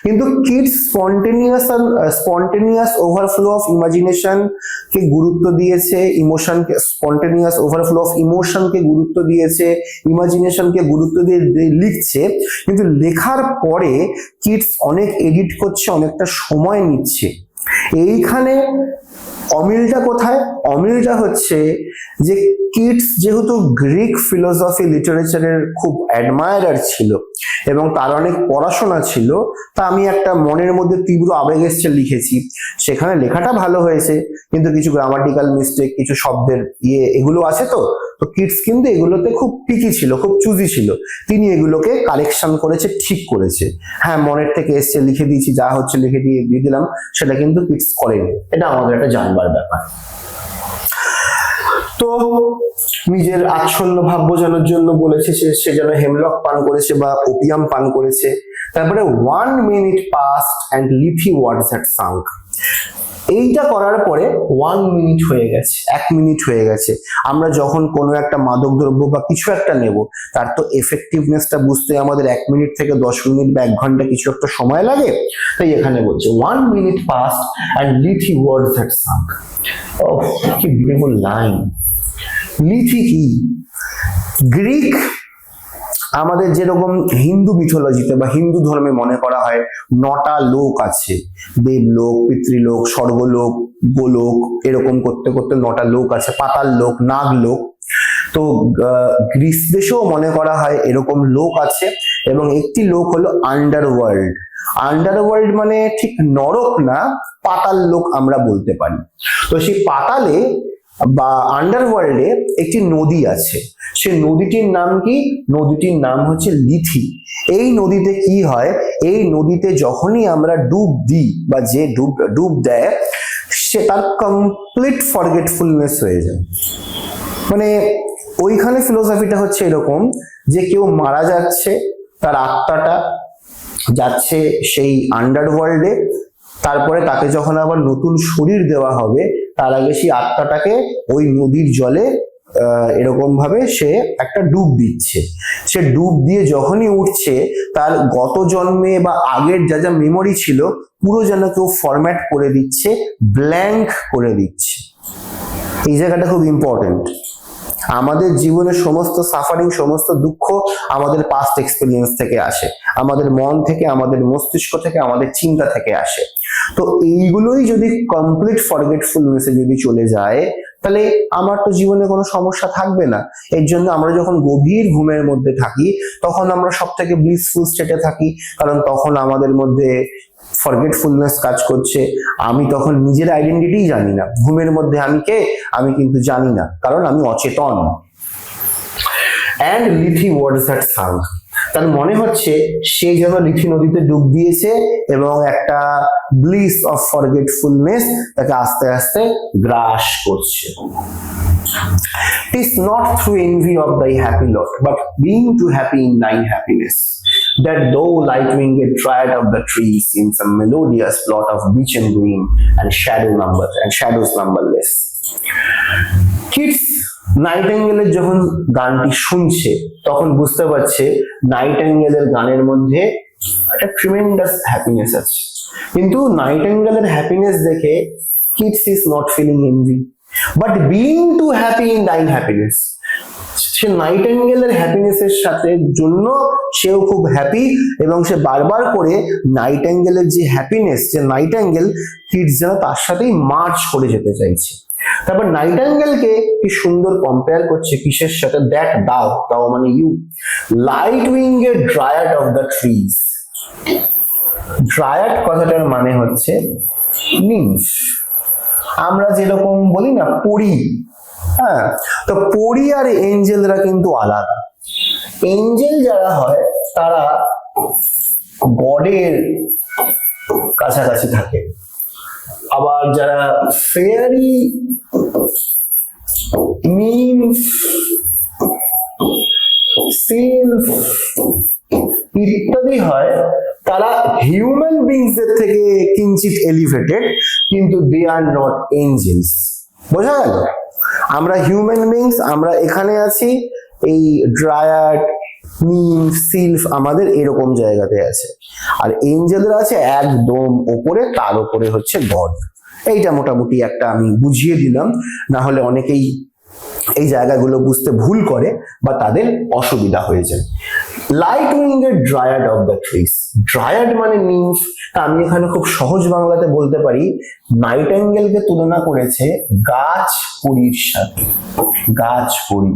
কিন্তু Keats spontaneous overflow of imagination কে গুরুত্ব দিয়েছে, ইমোশনকে স্পন্টেনিয়াস ওভারফ্লো অফ ইমোশনকে গুরুত্ব দিয়েছে, ইমাজিনেশনকে গুরুত্ব দিয়ে লিখছে। কিন্তু লেখার পরে কিডস অনেক এডিট করছে, অনেকটা সময় নিচ্ছে। এইখানে অমিলটা কোথায়? অমিলটা হচ্ছে যে কিডস যেহেতু গ্রিক ফিলোসফি লিটারেচারের খুব অ্যাডমায়ারার ছিল এবং তার অনেক পড়াশোনা ছিল, তা আমি একটা মনের মধ্যে তীব্র আবেগ এসছে লিখেছি, সেখানে লেখাটা ভালো হয়েছে, কিন্তু কিছু গ্রামাটিক্যাল মিস্টেক, কিছু শব্দের এগুলো আছে। তো কিডস কিন্তু এগুলোতে খুব পিকি ছিল, খুব চুজি ছিল, তিনি এগুলোকে কারেকশন করেছে, ঠিক করেছে। হ্যাঁ, মনের থেকে এসছে, লিখে দিয়েছি, যা হচ্ছে লিখে দিয়ে দিলাম, সেটা কিন্তু কিডস করেনি। এটা আমাদের একটা জানবার ব্যাপার। তো নিজের আচ্ছন্ন ভাব বোঝানোর জন্য বলেছে সে যেন হেমলক পান করেছে বা ওপিয়াম পান করেছে। তারপরে 1 minute passed and leafy words had sunk। এইটা করার পরে 1 মিনিট হয়ে গেছে, 1 মিনিট হয়ে গেছে। আমরা যখন কোনো একটা মাদক দ্রব্য বা কিছু একটা নেব, তার তো এফেক্টিভনেসটা বুঝতে আমাদের 1 মিনিট থেকে 10 মিনিট বা 1 ঘন্টা কিছু একটা সময় লাগে। তাই এখানে বলছে 1 minute passed and Lethe words had sunk. Oh, কি বিউটিফুল লাইন। লিথি কি? গ্রিক, আমাদের যেরকম হিন্দু মিথোলজিতে বা হিন্দু ধর্মে মনে করা হয় 9টা লোক আছে, দেবলোক, পিতৃলোক, স্বর্গলোক, গোলোক, এরকম করতে করতে 9টা লোক আছে, পাতাল লোক, নাগ লোক। তো গ্রিস দেশেও মনে করা হয় এরকম লোক আছে, এবং একটি লোক হলো আন্ডারওয়ার্ল্ড। আন্ডারওয়ার্ল্ড মানে ঠিক নরক না, পাতাল লোক আমরা বলতে পারি। তো সেই পাতালে বা আন্ডারওয়ার্ল্ডে একটি নদী আছে। সে নদীটির নাম কি? নদীটির নাম হচ্ছে লিথি। এই নদীতে কি হয়, এই নদীতে যখনই আমরা ডুব দিই বা যে ডুব দেয়, সে তার কমপ্লিট ফরগেটফুলনেস হয়ে যায়। মানে ওইখানে ফিলোসফিটা হচ্ছে এরকম যে কেউ মারা যাচ্ছে, তার আত্মাটা যাচ্ছে সেই আন্ডারওয়ার্ল্ডে, তারপরে তাকে যখন আবার নতুন শরীর দেওয়া হবে, তার আগে সেই আত্মাটাকে ওই নদীর জলে এরকম ভাবে সে একটা ডুব দিচ্ছে। সে ডুব দিয়ে যখনই উঠছে, তার গত জন্মে বা আগের যা যা মেমোরি ছিল পুরো যেন কেউ ফরম্যাট করে দিচ্ছে, ব্ল্যাঙ্ক করে দিচ্ছে। এই জায়গাটা খুব ইম্পর্টেন্ট। আমাদের জীবনের সমস্ত সাফারিং, সমস্ত দুঃখ আমাদের পাস্ট এক্সপেরিয়েন্স থেকে আসে, আমাদের মন থেকে, আমাদের মস্তিষ্ক থেকে, আমাদের চিন্তা থেকে আসে। তো এইগুলোই যদি কমপ্লিট ফরগেটফুলনেসে যদি চলে যায়, তাহলে আমার তো জীবনে কোনো সমস্যা থাকবে না। এর জন্য আমরা যখন গভীর ঘুমের মধ্যে থাকি, তখন আমরা সব থেকে ব্লিসফুল স্টেটে থাকি, কারণ তখন আমাদের মধ্যে ফরগেটফুলনেস কাজ করছে। আমি তখন নিজের আইডেন্টিটি জানি না, ঘুমের মধ্যে আমি কে আমি কিন্তু জানি না, কারণ আমি অচেতন। and Lethe words had sunk, তার মনে হচ্ছে সে যেন লিথি নদীতে ডুব দিয়েছে, এবং একটা ব্লিস অফ ফরগেটফুলনেস তাকে আস্তে আস্তে গ্রাস করছে। Tis not through envy of thy happy lot, but being too happy in thine happiness, that thou light-winged triad of the trees seems a melodious plot of beechen green and shadows numberless. Kids নাইটেঙ্গেলের যখন গানটি শুনছে, তখন বুঝতে পারছে নাইটেঙ্গেলের গানের মধ্যে একটা tremendous happiness আছে। কিন্তু নাইটেঙ্গেলের হ্যাপিনেস দেখে Keats is not feeling envy, but being too happy in thine happiness, সে নাইটেঙ্গেলের হ্যাপিনেসের সাথে জন্য সেও খুব হ্যাপি, এবং সে বারবার করে নাইটেঙ্গেলের যে হ্যাপিনেস, যে নাইটেঙ্গেল, কিডস যেন তার সাথেই মার্চ করে যেতে চাইছে। তারপর নাইটেঙ্গেলকে কি সুন্দর কম্পেয়ার করছে কিসের সাথে? দ্যাট দাও মানে you, light winged dryad of the trees. Dryad কথাটার মানে হচ্ছে নিম্ফ। আমরা যেরকম বলি না পরী, হ্যাঁ, তো পরী আর এঞ্জেলরা কিন্তু আলাদা। এঞ্জেল যারা হয় তারা গডের কাছাকাছি থাকে, আবার যারা ফেয়ারি, নিম্ফ, সিলফ ইত্যাদি হয়, তারা হিউম্যান বিংসদের থেকে কিঞ্চিত এলিভেটেড, কিন্তু দে আর নট এঞ্জেলস। বোঝা গেল? আমরা হিউম্যান বিংস, আমরা এখানে আছি, এই ড্রায়াড, নিম্ফ, সিলফ আমাদের এরকম জায়গাতে আছে, আর এঞ্জেলরা আছে একদম ওপরে, তার উপরে হচ্ছে গড। এইটা মোটামুটি একটা আমি বুঝিয়ে দিলাম, না হলে অনেকেই এই জায়গাগুলো বুঝতে ভুল করে বা তাদের অসুবিধা হয়ে যায়। Light winged dryad of the trees, dryad মানে নিম্ফ। আমি এখানে খুব সহজ বাংলাতে বলতে পারি, নাইটেঙ্গেলকে তুলনা করেছে গাছ পরীর সাথে। গাছ পরী,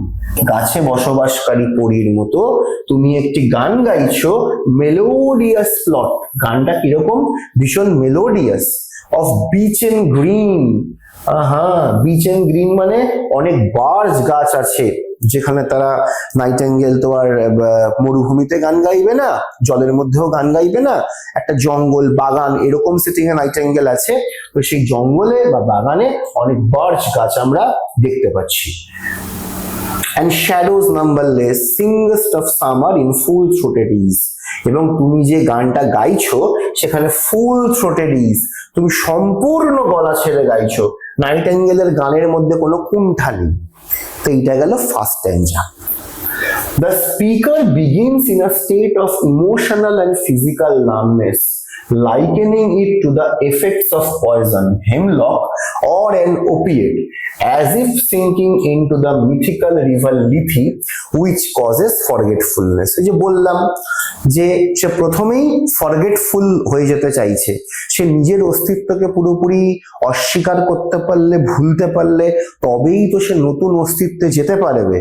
গাছে বসবাসকারী পরীর মতো তুমি একটি গান গাইছো, মেলোডিয়াস প্লট। গানটা কিরকম? ভীষণ melodious. Of beech and green, beech and green মানে অনেক বার্জ গাছ আছে, যেখানে তারা, নাইটেঙ্গেল তো আর মরুভূমিতে গান গাইবে না, জলের মধ্যেও গান গাইবে না, একটা জঙ্গল, বাগান, এরকম সেটিং এ নাইটেঙ্গেল আছে। তো সেই জঙ্গলে বা বাগানে অনেক বার্জ গাছ আমরা দেখতে পাচ্ছি। And shadows numberless, singest of summer in full throated ease, এবং তুমি যে গানটা গাইছো সেখানে ফুল থ্রোটেড ইজ, তুমি সম্পূর্ণ গলা ছেড়ে গাইছো, নাইটেঙ্গেলের গানের মধ্যে কোনো কুণ্ঠা নেই। তো এইটা গেল first স্ট্যাঞ্জা। The speaker begins in a state of emotional and physical numbness, likening it to the effects of poison, hemlock, or an opiate, as if sinking into the mythical river Lithi, which causes forgetfulness. এই যে বললাম যে সে প্রথমেই forgetful হয়ে যেতে চাইছে, সে নিজের অস্তিত্বকে পুরোপুরি অস্বীকার করতে পারলে, ভুলতে পারলে তবেই তো সে নতুন অস্তিত্বে যেতে পারবে,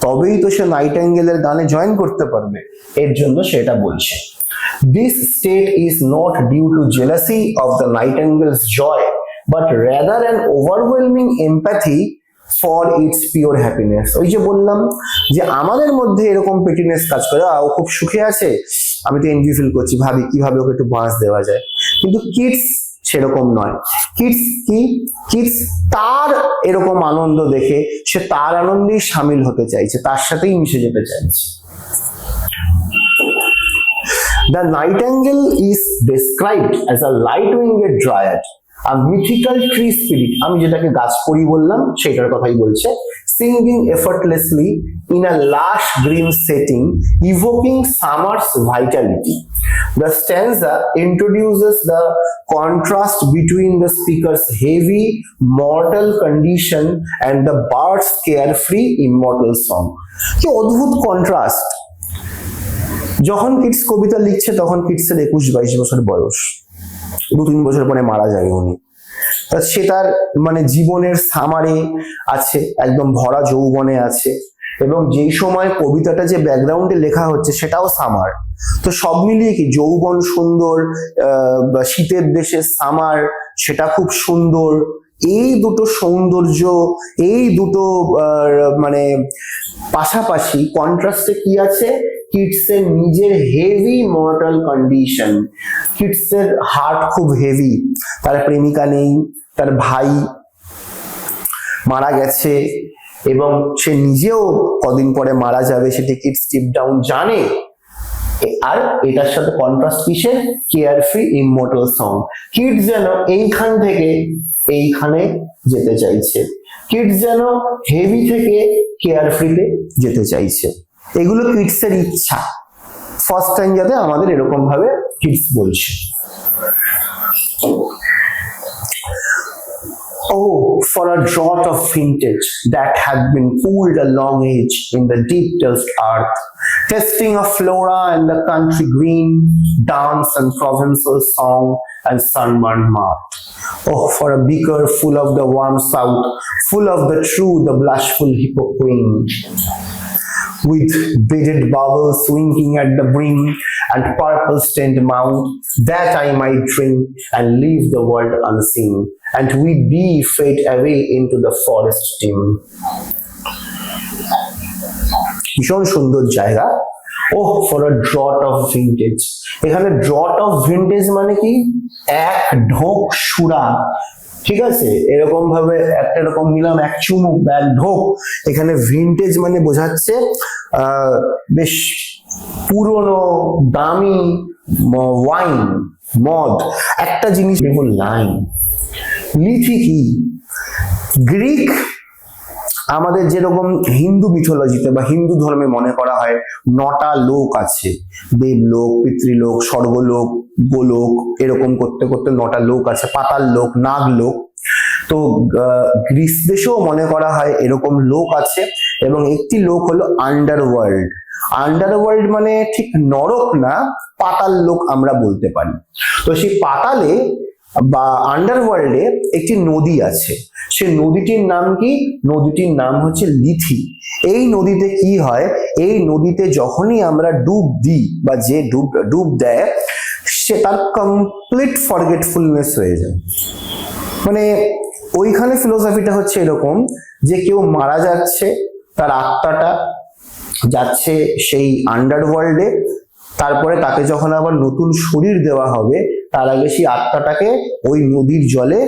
তবেই তো সে নাইটেঙ্গেলের গানে জয়েন করতে পারবে। এর জন্য সেটা বলছে। This state is not due to jealousy of the nightingale's joy, but rather an overwhelming empathy for its pure happiness. ওই যে বললাম যে আমাদের মধ্যে এরকম পেটিনেস কাজ করে, ও খুব সুখে আছে, আমি তো এনভি ফিল করছি, ভাবি কিভাবে ওকে একটু বাঁশ দেওয়া যায়। কিন্তু কিডস সেরকম নয়। কিডস কি, কিডস তার এরকম আনন্দ দেখে সে তার আনন্দেই সামিল হতে চাইছে, তার সাথেই মিশে যেতে চাইছে। The nightingale is described as a light-winged dryad, a mythical tree spirit, আমি যেটাকে গাছপরি বললাম সেটার কথাই বলছে, singing effortlessly in a lush green setting, evoking summer's vitality. The stanza introduces the contrast between the speaker's heavy mortal condition and the bird's carefree immortal song. কি অদ্ভুত contrast! যখন kids কবিতা লিখছে তখন কিডসের 21-22 বছর বয়স, 2-3 বছর পরে মারা যায় উনি। সে তার মানে জীবনের সামারে আছে, একদম ভরা যৌবনে আছে, এবং যেই সময় কবিতাটা যে ব্যাকগ্রাউন্ডে লেখা হচ্ছে সেটাও সামার। তো সব মিলিয়ে কি যৌবন সুন্দর, শীতের দেশে সামার সেটা খুব সুন্দর, এই দুটো সৌন্দর্য, এই দুটো মানে পাশাপাশি কন্ট্রাস্টে কি আছে, কিডসের নিজের হেভি মর্টাল কন্ডিশন, কিডসের হার্ট খুব হেভি, তার প্রেমিকা নেই, তার ভাই মারা গেছে এবং সে নিজেও কদিন পরে মারা যাবে, সেটি কিডস ডিপ ডাউন জানে। আর এটার সাথে কন্ট্রাস্ট কিসের, কেয়ারফ্রি ইমমর্টাল সং। কিডস যেন এইখান থেকে এইখানে যেতে চাইছে, কিডস যেন হেভি থেকে কেয়ারফ্রিতে যেতে চাইছে, এগুলো কিডসের ইচ্ছা। ফার্স্ট টাইম যাতে আমাদের এরকম ভাবে কিডস বলছে। Oh, for a draught of vintage that had been cooled a long age in the deep dust earth, testing of flora and the country green, dance and provincial song and sunburned mart. Oh, for a beaker full of the warm south, full of the true, the blushful hippoqueen, with beaded bubbles winking at the brim and purple stained mouth, that I might drink and leave the world unseen, and with thee fade away into the forest dim. ভীষণ সুন্দর জায়গা। Oh, for a draught of vintage, এখানে draught of vintage মানে কি, এক ঢোক সুরা, ঠিক আছে, এরকম ভাবে একটা এরকম নিলাম, এক চুমুক, এক ঢোক। এখানে ভিনটেজ মানে বোঝাচ্ছে বেশ পুরনো দামি ওয়াইন, মদ, একটা জিনিস দেখুন লাইন। লিথি কি, গ্রিক, আমাদের যেরকম হিন্দু মিথোলজিতে বা হিন্দু ধর্মে মনে করা হয় 9টা লোক আছে, দেবলোক, পিতৃলোক, স্বর্গলোক, গোলোক, এরকম করতে করতে 9টা লোক আছে, পাতাল লোক, নাগ লোক। তো গ্রিস দেশেও মনে করা হয় এরকম লোক আছে, এবং একটি লোক হলো আন্ডারওয়ার্ল্ড। আন্ডারওয়ার্ল্ড মানে ঠিক নরক না, পাতাল লোক আমরা বলতে পারি। তো সেই পাতালে বা আন্ডারওয়ার্ল্ডে একটি নদী আছে, সেই নদীটির নাম কি, নদীটির নাম হচ্ছে লিথি। এই নদীতে কি হয়, এই নদীতে যখনই আমরা ডুব দিই বা যে ডুব দেয় সে তার কমপ্লিট ফরগেটফুলনেস হয়ে যায়। মানে ওইখানে ফিলোসফিটা হচ্ছে এরকম যে কেউ মারা যাচ্ছে, তার আত্মাটা যাচ্ছে সেই আন্ডারওয়ার্ল্ডে, তারপরে তাকে যখন আবার নতুন শরীর দেওয়া হবে তার আগে সেই আত্মাটাকে ওই নদীর জলে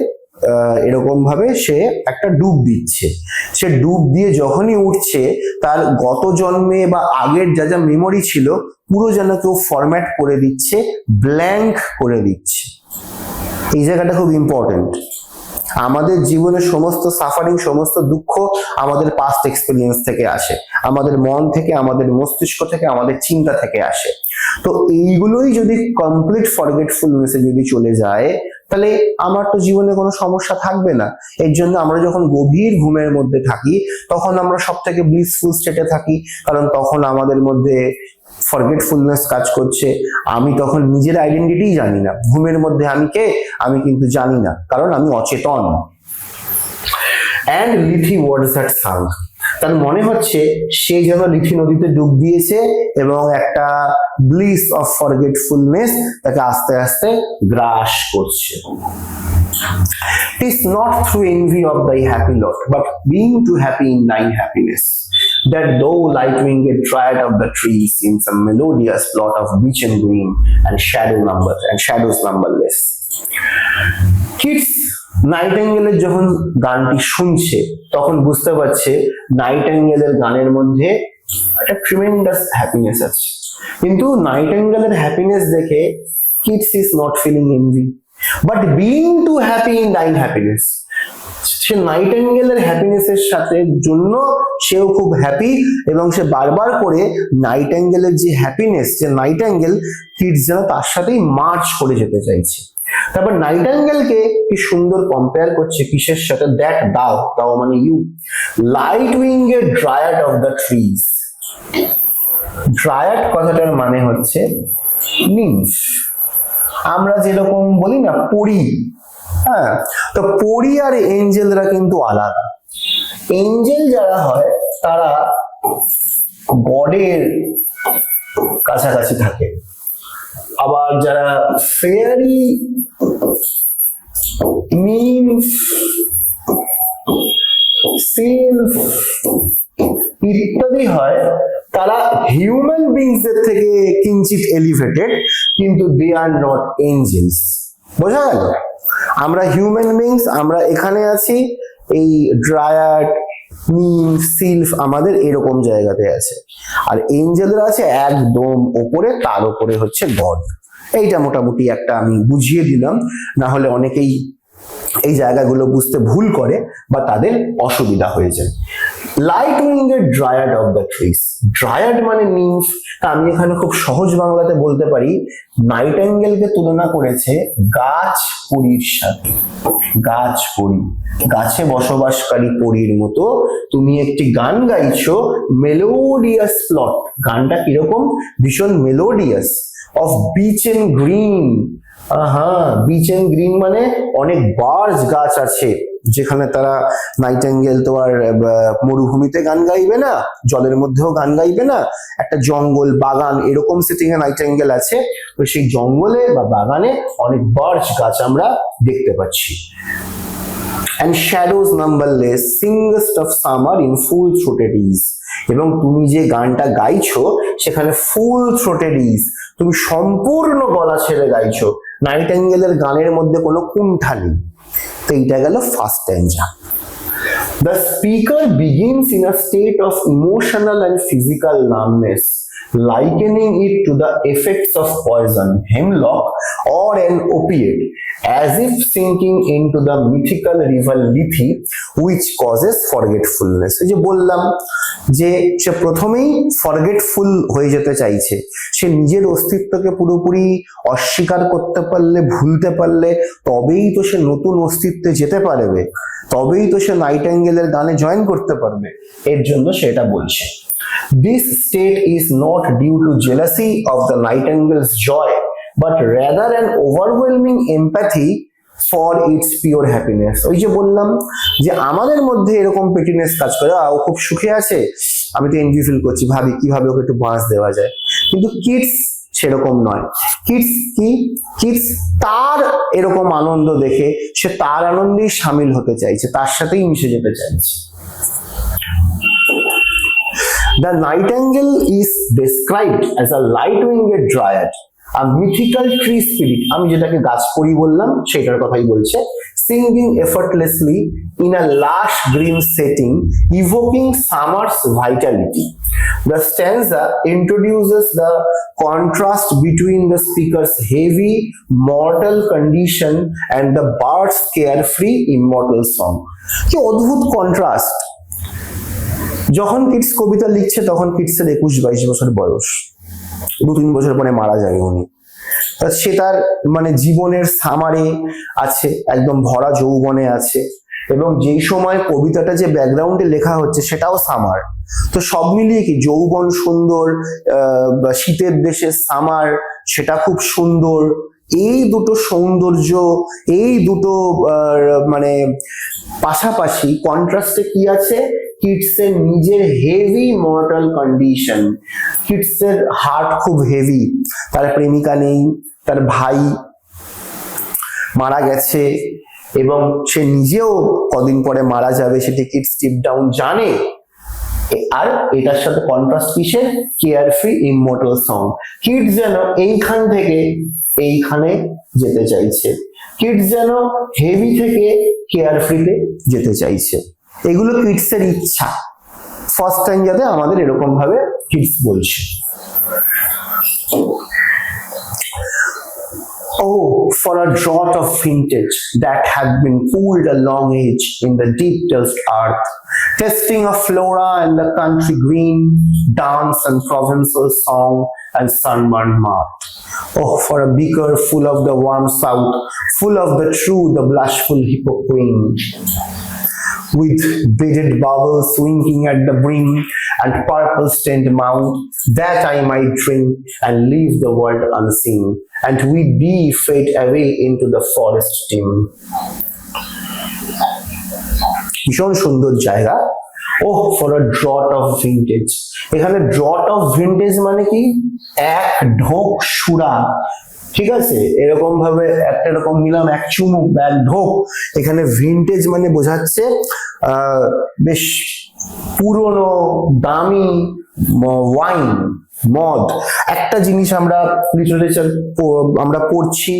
এরকম ভাবে সে একটা ডুব দিচ্ছে। সে ডুব দিয়ে যখনই উঠছে তার গত জন্মে বা আগের যা যা মেমোরি ছিল পুরো যেন কেউ ফরম্যাট করে দিচ্ছে, ব্ল্যাঙ্ক করে দিচ্ছে। এই জায়গাটা খুব ইম্পর্টেন্ট। আমাদের জীবনের সমস্ত সাফারিং, সমস্ত দুঃখ আমাদের পাস্ট এক্সপিরিয়েন্স থেকে আসে, আমাদের মন থেকে, আমাদের মস্তিষ্ক থেকে, আমাদের চিন্তা থেকে আসে। তো এইগুলোই যদি কমপ্লিট ফরগেটফুলনেসে যদি চলে যায় তাহলে আমার তো জীবনে কোনো সমস্যা থাকবে না। এর জন্য আমরা যখন গভীর ঘুমের মধ্যে থাকি তখন আমরা সব থেকে ব্লিসফুল স্টেটে থাকি, কারণ তখন আমাদের মধ্যে ফরগেটফুলনেস কাজ করছে। আমি তখন নিজের আইডেন্টিটি জানি না, ঘুমের মধ্যে আমি কে আমি কিন্তু জানি না, কারণ আমি অচেতন। অ্যান্ড লিথি ওয়ার্ডস দ্যাট সাঙ্ক, তার মনে হচ্ছে সে যেন লিথি নদীতে ডুব দিয়েছে এবং একটা ব্লিস অফ ফরগেটফুলনেস তাকে আস্তে আস্তে গ্রাস করছে। It is not through envy of thy happy lot, but being too happy in thine happiness, that thou light-winged dryad of the trees in some melodious plot of beechen green and shadows numberless. Kids নাইটেঙ্গেলের যখন গানটি শুনছে তখন বুঝতে পারছে নাইটেঙ্গেলের গানের মধ্যে একটা tremendous happiness আছে, কিন্তু নাইটেঙ্গেলের হ্যাপিনেস দেখে Keats is not feeling envy, but being too happy in thine happiness, সে নাইটেঙ্গেলের হ্যাপিনেসের সাথে জন্য সেও খুব হ্যাপি এবং সে বারবার করে নাইটেঙ্গেলের যে হ্যাপিনেস, যে নাইটেঙ্গেল কিডস যেন তার সাথেই মার্চ করে যেতে চাইছে। তারপর নাইটেঙ্গেলকে কি সুন্দর কম্পেয়ার করছে কিসের সাথে, দ্যাট দাও মানে you, light winged dryad of the trees. Dryad কথাটার মানে হচ্ছে নিম্ফ। আমরা যেরকম বলি না পরী, হ্যাঁ, তো পরী আর এঞ্জেলরা কিন্তু আলাদা। এঞ্জেল যারা হয় তারা গডের কাছাকাছি থাকে, আবার যারা ফেয়ারি, নিম্ফ, সিলফ ইত্যাদি হয় তারা হিউম্যান বিংসদের থেকে কিঞ্চিত এলিভেটেড, কিন্তু দে আর নট এঞ্জেলস। বোঝা গেল? আমরা হিউম্যান বিংস, আমরা এখানে আছি, এই ড্রায়াড, নিম্ফ, সিলফ আমাদের এরকম জায়গাতে আছে, আর এঞ্জেলরা আছে একদম ওপরে, তার উপরে হচ্ছে গড। এইটা মোটামুটি একটা আমি বুঝিয়ে দিলাম, না হলে অনেকেই এই জায়গাগুলো বুঝতে ভুল করে বা তাদের অসুবিধা হয়ে যায়। Light winged dryad of the trees, dryad মানে নিম্ফ। আমি এখানে খুব সহজ বাংলাতে বলতে পারি, নাইটেঙ্গেলকে তুলনা করেছে গাছ পরীর সাথে। গাছ পরী, গাছে বসবাসকারী পরীর মতো তুমি একটি গান গাইছো, মেলোডিয়াস প্লট। গানটা কিরকম? ভীষণ melodious. Of beech and green, beech and green মানে অনেক বার্জ গাছ আছে যেখানে তারা, নাইটেঙ্গেল তো আর মরুভূমিতে গান গাইবে না, জলের মধ্যেও গান গাইবে না, একটা জঙ্গল, বাগান এরকম সেটিং এ নাইটেঙ্গেল আছে। তো সেই জঙ্গলে বা বাগানে অনেক বার্জ গাছ আমরা দেখতে পাচ্ছি। And shadows numberless, singest of summer in full throated ease, এবং তুমি যে গানটা গাইছো সেখানে ফুল থ্রোটেড ইজ, তুমি সম্পূর্ণ গলা ছেড়ে গাইছো, নাইটেঙ্গেলের গানের মধ্যে কোনো কুণ্ঠা নেই। তো এইটা গেল first স্ট্যাঞ্জা। The speaker begins in a state of emotional and physical numbness, likening it to the effects of poison, hemlock, or an opiate, as if sinking into the mythical river Lithi, which causes forgetfulness. এই যে বললাম যে সে প্রথমেই forgetful হয়ে যেতে চাইছে, সে নিজের অস্তিত্বকে পুরোপুরি অস্বীকার করতে পারলে, ভুলতে পারলে তবেই তো সে নতুন অস্তিত্বে যেতে পারবে, তবেই তো সে নাইটেঙ্গেলের গানে জয়েন করতে পারবে। এর জন্য সেটা বলছে। This state is not due to jealousy of the nightingale's joy, but rather an overwhelming empathy for its pure happiness. ওই যে বললাম যে আমাদের মধ্যে এরকম পেটিনেস কাজ করে, ও খুব সুখে আছে, আমি তো এনভি ফিল করছি, ভাবি কিভাবে ওকে একটু বাঁশ দেওয়া যায়। কিন্তু কিডস সেরকম নয়। কিডস তার এরকম আনন্দ দেখে সে তার আনন্দেই সামিল হতে চাইছে, তার সাথেই মিশে যেতে চাইছে। The nightingale is described as a light-winged dryad, a mythical tree spirit, আমি যেটাকে গাছ পরি বললাম সেটার কথাই বলছে, singing effortlessly in a lush green setting, evoking summer's vitality. The stanza introduces the contrast between the speaker's heavy mortal condition and the bird's carefree immortal song. কি অদ্ভুত কন্ট্রাস্ট। যখন কিডস কবিতা লিখছে তখন কিডসের 21-22 বছর বয়স, 2-3 বছর পরে মারা যাবে উনি। তা সে তার মানে জীবনের সামারে আছে, একদম ভরা যৌবনে আছে, এবং যেই সময় কবিতাটা যে ব্যাকগ্রাউন্ডে লেখা হচ্ছে সেটাও সামার। তো সব মিলিয়ে কি যৌবন সুন্দর, শীতের দেশে সামার সেটা খুব সুন্দর। এই দুটো সৌন্দর্য, এই দুটো মানে পাশাপাশি কন্ট্রাস্টে কি আছে, কিডসের নিজের হেভি মর্টাল কন্ডিশন। কিডসের হার্ট খুব হেভি, তার প্রেমিকা নেই, তার ভাই মারা গেছে এবং সে নিজেও কদিন পরে মারা যাবে, সেটি কিডস ডিপ ডাউন জানে। আর এটার সাথে কন্ট্রাস্ট কিসের, কেয়ারফ্রি ইমমর্টাল সং। কিডস যেন এইখান থেকে এইখানে যেতে চাইছে, কিডস যেন হেভি থেকে কেয়ারফ্রিতে যেতে চাইছে। এগুলো কিডসের ইচ্ছা। ফার্স্ট টাইম যাতে আমাদের এরকম ভাবে কিডস বলছে। Oh, for a draught of vintage that had been cooled a long age in the deep dust earth, testing of flora and the country green, dance and provincial song and sunburned mirth. Oh, for a beaker full of the warm south, full of the true, the blushful hypocrite, with beaded bubbles winking at the brim and purple stained mouth, that I might drink and leave the world unseen, and with thee fade away into the forest dim. ভীষণ সুন্দর জায়গা। Oh, for a draught of vintage, এখানে draught of vintage মানে কি, এক ঢোক সুরা, ঠিক আছে, এরকম ভাবে একটা এরকম নিলাম, এক চুমুক এক ঢোক। এখানে ভিনটেজ মানে বোঝাচ্ছে বেশ পুরনো দামি ওয়াইন, মদ। একটা জিনিস আমরা লিটারেচার আমরা পড়ছি,